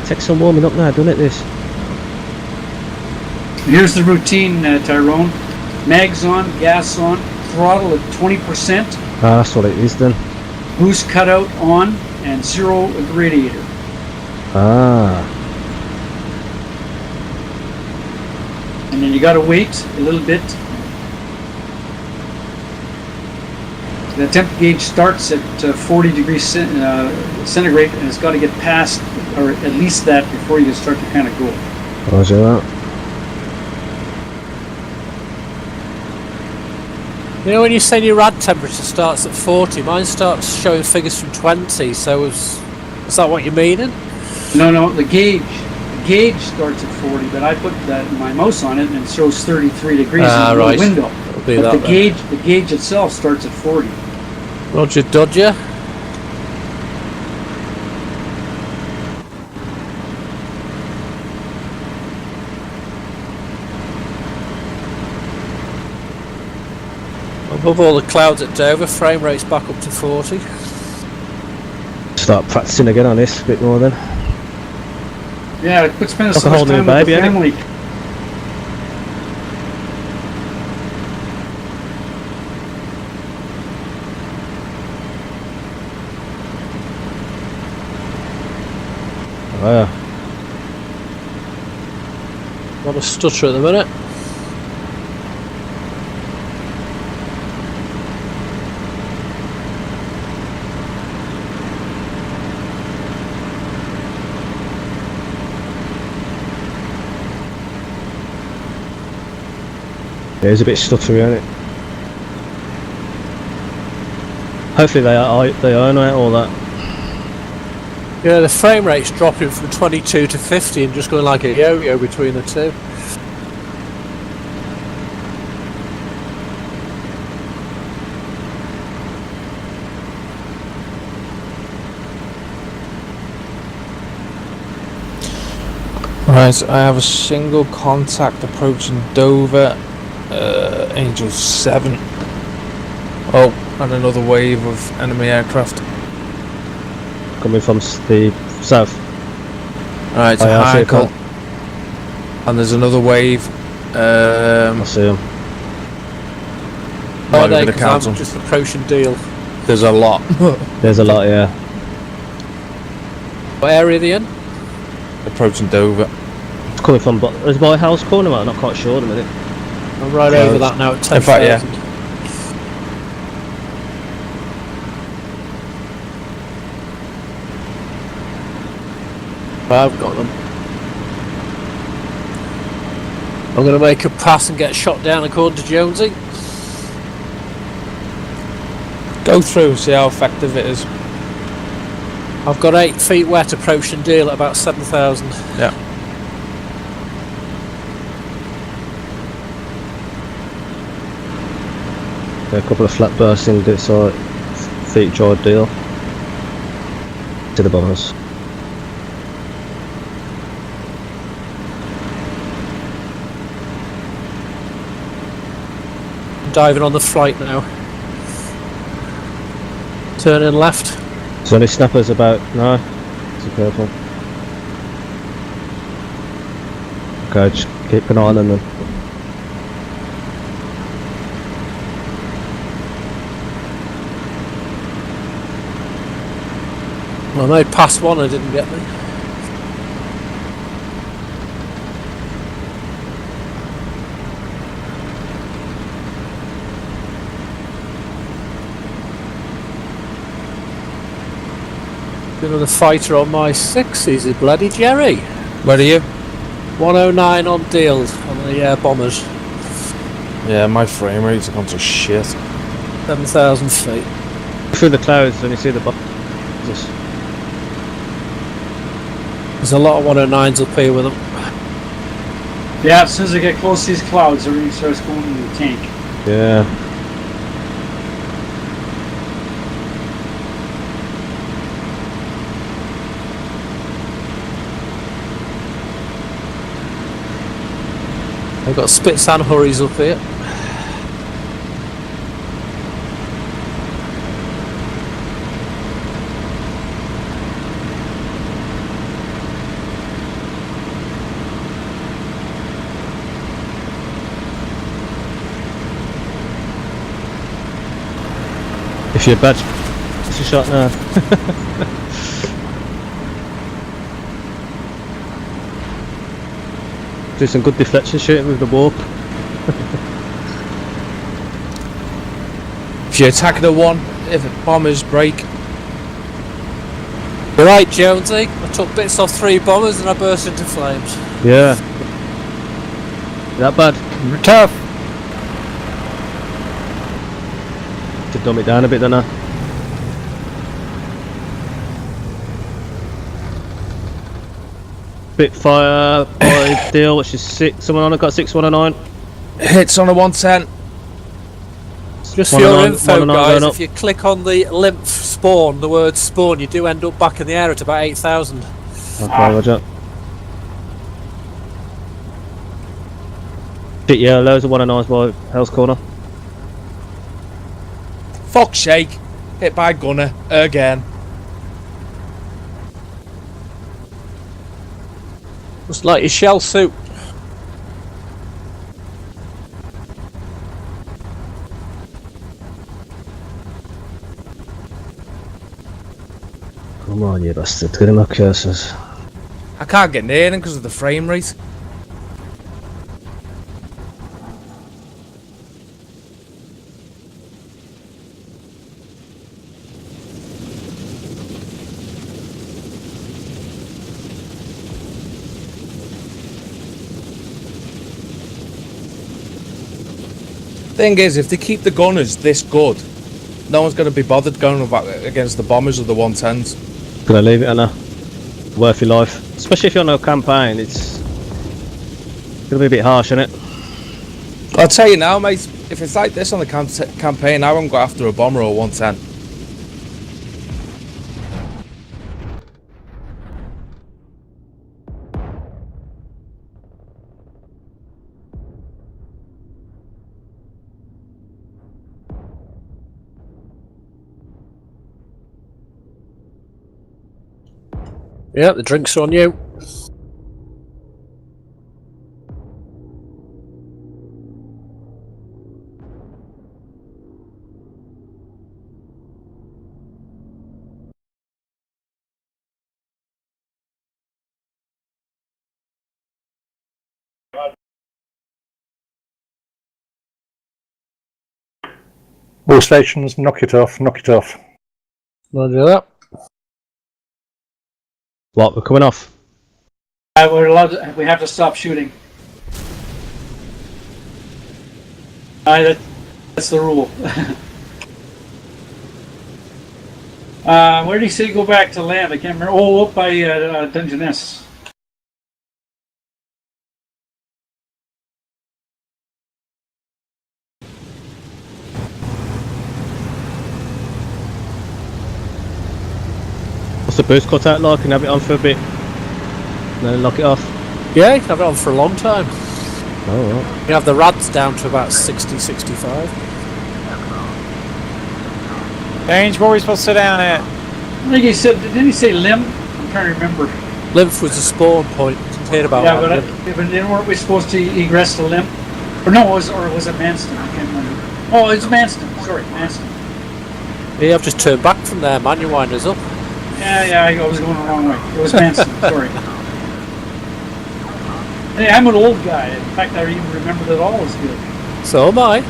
Takes some warming up now, doesn't it, this? Here's the routine, Tyrone. Mags on, gas on, throttle at 20%, Ah, that's what it is then. boost cutout on, and 0 radiator. Ah. And then you gotta wait a little bit. The temp gauge starts at 40 degrees centigrade, and it's got to get past, or at least that, before you can start to kind of go. Roger that. You know when you say your rad temperature starts at 40, mine starts showing figures from 20, so is that what you're meaning? No, the gauge starts at 40, but I put my mouse on it and it shows 33 degrees in the right. window. It'll be But that then. the gauge itself starts at 40. Roger Dodger. Above all the clouds at Dover, frame rate's back up to 40. Start practicing again on this a bit more then. Yeah, it puts spending Like so a much whole new time with baby, the ain't family. Oh yeah. Got a stutter at the minute. Yeah, it's a bit stuttery, isn't it? Hopefully they own it, all that. Yeah, the frame rate's dropping from 22 to 50 and just going like a yo-yo between the two. Right, I have a single contact approaching Dover, Angel 7. Oh, and another wave of enemy aircraft. Coming from the south. Alright, Oh, yeah, I see high it, call. And there's another wave. I see them. Are Might be they? the 'Cause council. I'm just approaching Deal. There's a lot. There's a lot, yeah. What area are they in? Approaching Dover. It's coming from, is my house corner, man? I'm not quite sure at the minute. I'm right Yeah, over that now at 10,000. in fact, yeah. I've got them. I'm going to make a pass and get shot down according to Jonesy. Go through, see how effective it is. I've got 8 feet wet approaching Deal at about 7,000. Yeah. Yeah, a couple of flat bursting this feet jaw Deal. To the bombers. Diving on the flight now. Turning left. There's only snappers about. No, be careful. Okay, just keep an eye on them then. Well, I made past one and didn't get me. Another fighter on my 6, is it bloody Jerry? Where are you? 109 on Deal on the bombers. Yeah, my frame rate's gone to shit. 7,000 feet. Through the clouds when you see the bombers. There's a lot of 109s up here with them. Yeah, as soon as I get close to these clouds, everything starts going into the tank. Yeah. I've got Spits and Hurries up here. If you're bad, it's a shot now. Do some good deflection shooting with the warp. If you attack the one, if the bombers break. You're right, Jonesy. I took bits off 3 bombers and I burst into flames. Yeah. That bad? You're tough. To dumb it down a bit, don't I? Spitfire by Deal, which is 6. Someone on it got 619. Hits on a 110. Just for 109, your info, 109 guys, going up. if you click on the lymph spawn, the word spawn, you do end up back in the air at about 8,000. Okay, roger. Shit, yeah, loads of 109s by Hell's Corner. Fuck's sake. Hit by gunner again. Looks like your shell suit. Come on, you bastard, get him our cursors. can't get near them because of the frame rate. Thing is, if they keep the gunners this good, no one's going to be bothered going back against the bombers or the 110s. Gonna leave it, Anna. Worth your life. Especially if you're on a campaign, it's gonna be a bit harsh, isn't it? I'll tell you now, mate, if it's like this on the campaign, I won't go after a bomber or a 110. Yeah, the drinks are on you. All stations, knock it off, knock it off. We'll do that. What, we're coming off? We're allowed to, we have to stop shooting. That's the rule. Where did he say go back to land? I can't remember. Oh, up by Dungeness. What's the boost cut out like? Can have it on for a bit? Then lock it off. Yeah, you can have it on for a long time. Oh, right. You have the rads down to about 60, 65. Danger, where are we supposed to sit down at? I think he said, didn't he say limb? I'm trying to remember. Lymph was a spawn point. Didn't hear about Yeah, that. but weren't we supposed to egress to limb? Or no, was it Manston? I can't remember. Oh, it's Manston. Sorry, Manston. Yeah, I've just turned back from there. Man, your winder's up. Yeah, I was going the wrong way. It was Manston. Sorry. Hey, I'm an old guy. In fact, I even remember it all as good. So am I.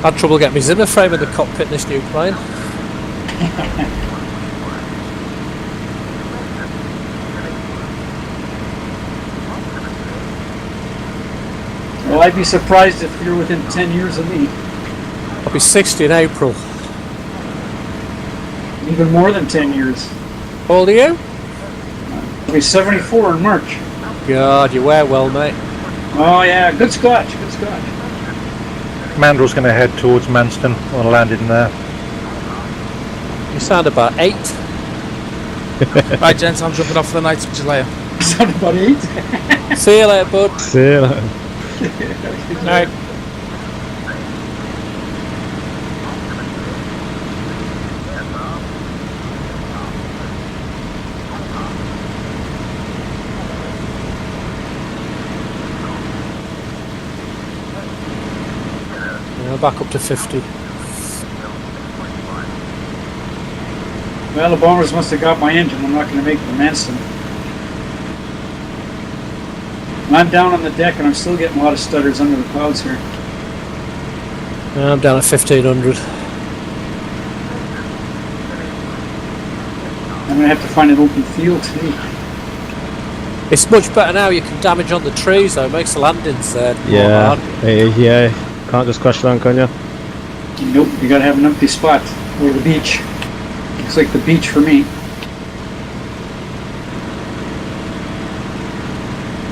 Had trouble getting my Zimmer frame in the cockpit in this new plane. Well, I'd be surprised if you're within 10 years of me. I'll be 60 in April. Even more than 10 years. How old are you? I'll be 74 in March. God, you wear well, mate. Oh yeah, good scotch, good scotch. Mandrel's going to head towards Manston or land in there. You sound about 8. Right, gents, I'm jumping off for the night. Speak to you later. You sound about 8. See you later, bud. See you later. Night. Back up to 50. Well, the bombers must have got my engine. I'm not going to make the Manston. And I'm down on the deck and I'm still getting a lot of stutters under the clouds here. I'm down at 1500. I'm going to have to find an open field today. It's much better now. You can damage on the trees though. It makes the landings more hard. Yeah. Can't just crash land, can you? Nope, you got to have an empty spot. Or the beach. Looks like the beach for me.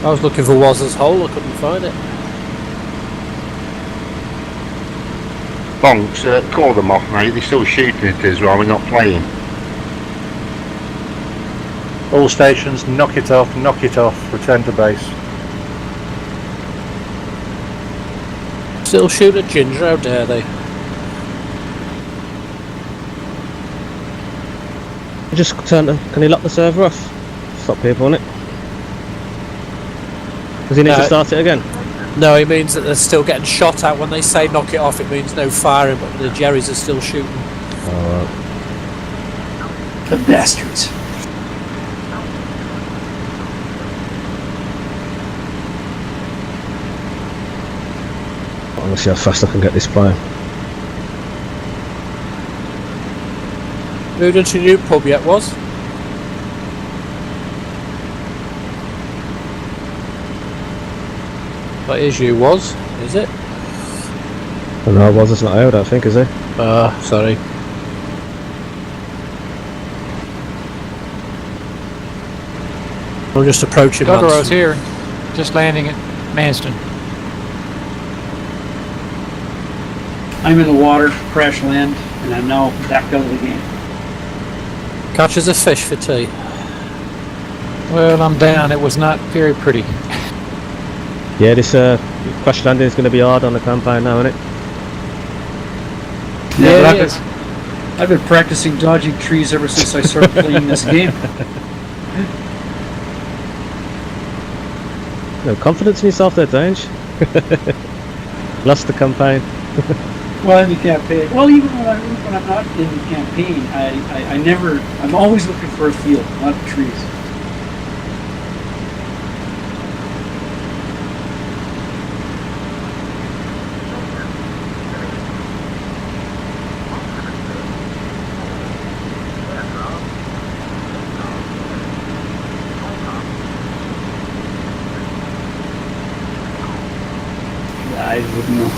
I was looking for Waz's hole. I couldn't find it. Bonks, call them off, mate. They're still shooting at us while we're not playing. All stations, knock it off, return to base. Still shoot at Ginger, how dare they? Just can he lock the server off? Stop people on it. Does he need to start it again? No, it means that they're still getting shot at. When they say knock it off, it means no firing, but the Jerrys are still shooting. The bastards. I'm gonna see how fast I can get this plane. Moved into your new pub yet, was? That is you, was? Is it? Oh, no, it's not out, I think, is it? Sorry. I'm just approaching Duggaro's Manston. here, just landing at Manston. I'm in the water, crash land, and I'm now back out of the game. Catches a fish for tea. Well, I'm down. It was not very pretty. Yeah, this crash landing is going to be hard on the campaign now, isn't it? Yeah, but it is. I've been practicing dodging trees ever since I started playing this game. No confidence in yourself there, Dange. Lost the campaign. Well, in the campaign. Well, even when I'm not in the campaign, I'm always looking for a field, not trees. I wouldn't know.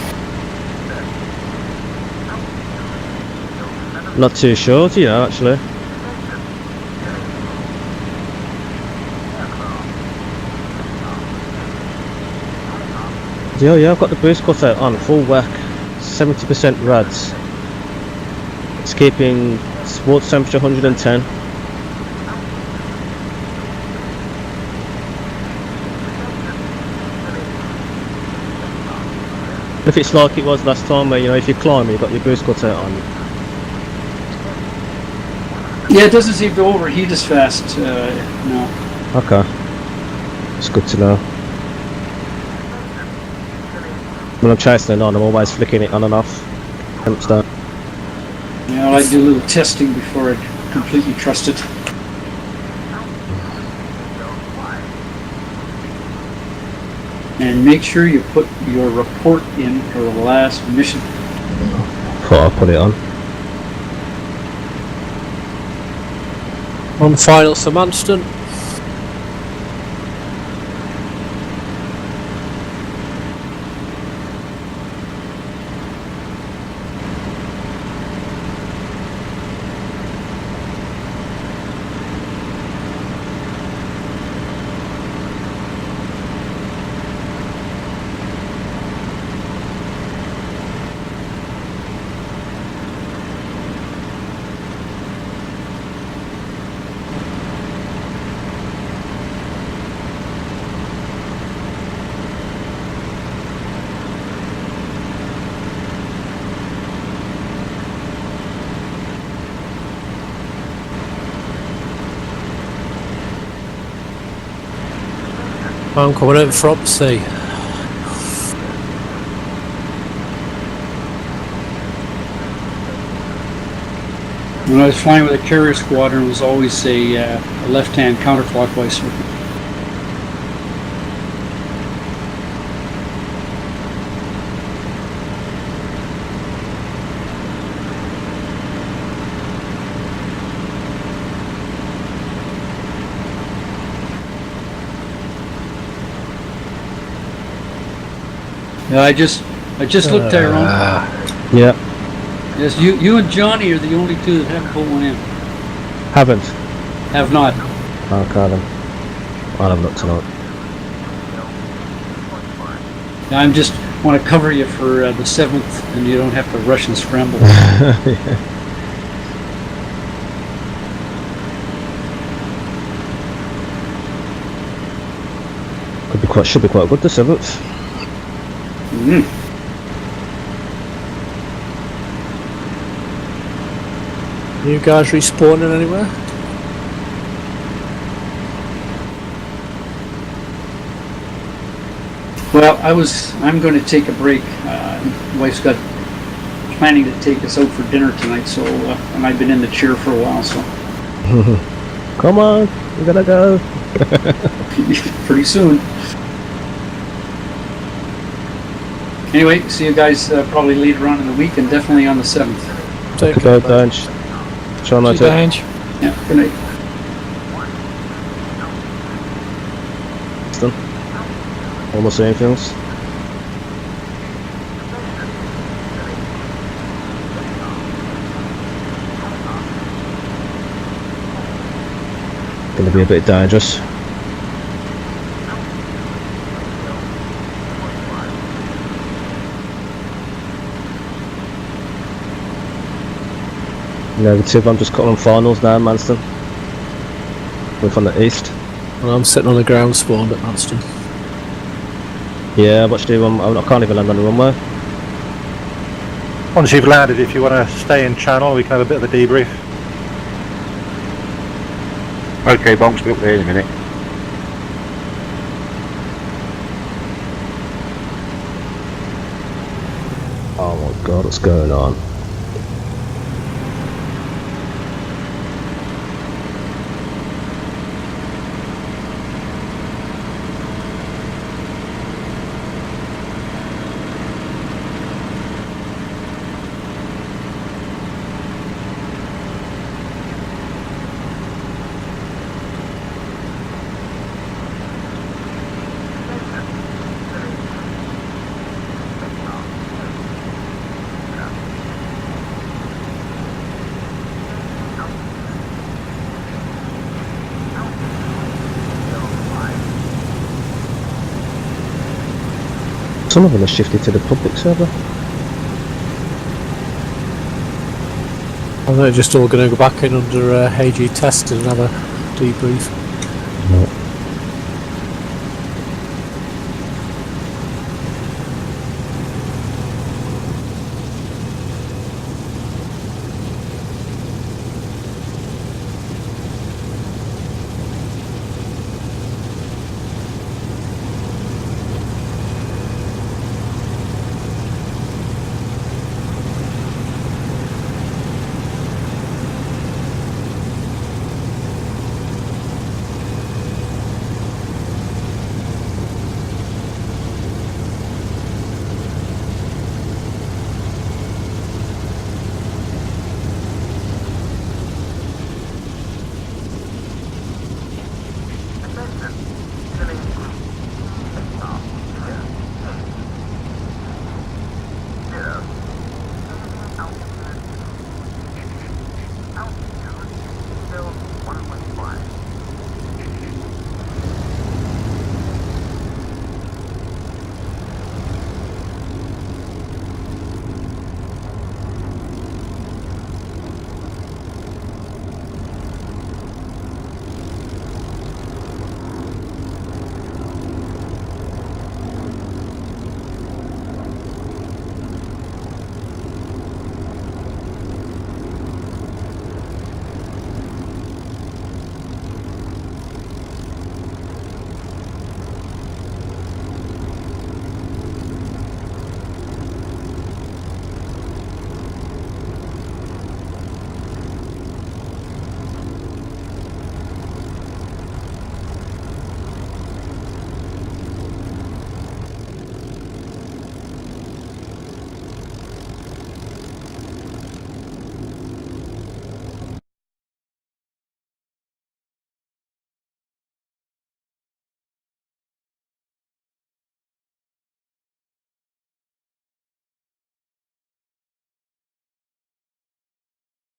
Not too sure, do you know, actually? Yeah, I've got the boost cut out on full whack, 70% rads. It's keeping sports temperature 110. If it's like it was last time, where if you climb, you've got your boost cut out on. Yeah, it doesn't seem to overheat as fast. No. Okay, it's good to know. When I'm chasing it on, I'm always flicking it on and off. Temps down. Yeah, I do a little testing before I completely trust it. And make sure you put your report in for the last mission. I'll put it on. On final for Manston. I'm coming out from sea. When I was flying with a carrier squadron, it was always a left-hand counterclockwise circuit. Yeah, I just looked, Tyrone. Yeah, Yes, you and Johnny are the only two that haven't put one in. haven't. Have not. Okay then. I'll have a look tonight. Yeah, I'm just want to cover you for the 7th, and you don't have to rush and scramble. Should be quite good the 7th. You guys respawning anywhere? Well, I'm going to take a break. Wife's got planning to take us out for dinner tonight, so and I've been in the chair for a while, so Come on, we gotta go. pretty soon. Anyway, see you guys probably later on in the week and definitely on the 7th. Take Go, care. Dange. Try not See you, to. Dange. Yeah, good night. Almost seeing things. Gonna be a bit dangerous. Negative, I'm just cutting on finals now, Manston. We're from the east. Well, I'm sitting on the ground spawn at Manston. Yeah, what should I do? I can't even land on the runway. Once you've landed, if you want to stay in channel, we can have a bit of a debrief. Okay, Bonk's be up there in a minute. Oh my god, what's going on? Some of them are shifted to the public server. I think they're just all going to go back in under AG test and have a debrief. No.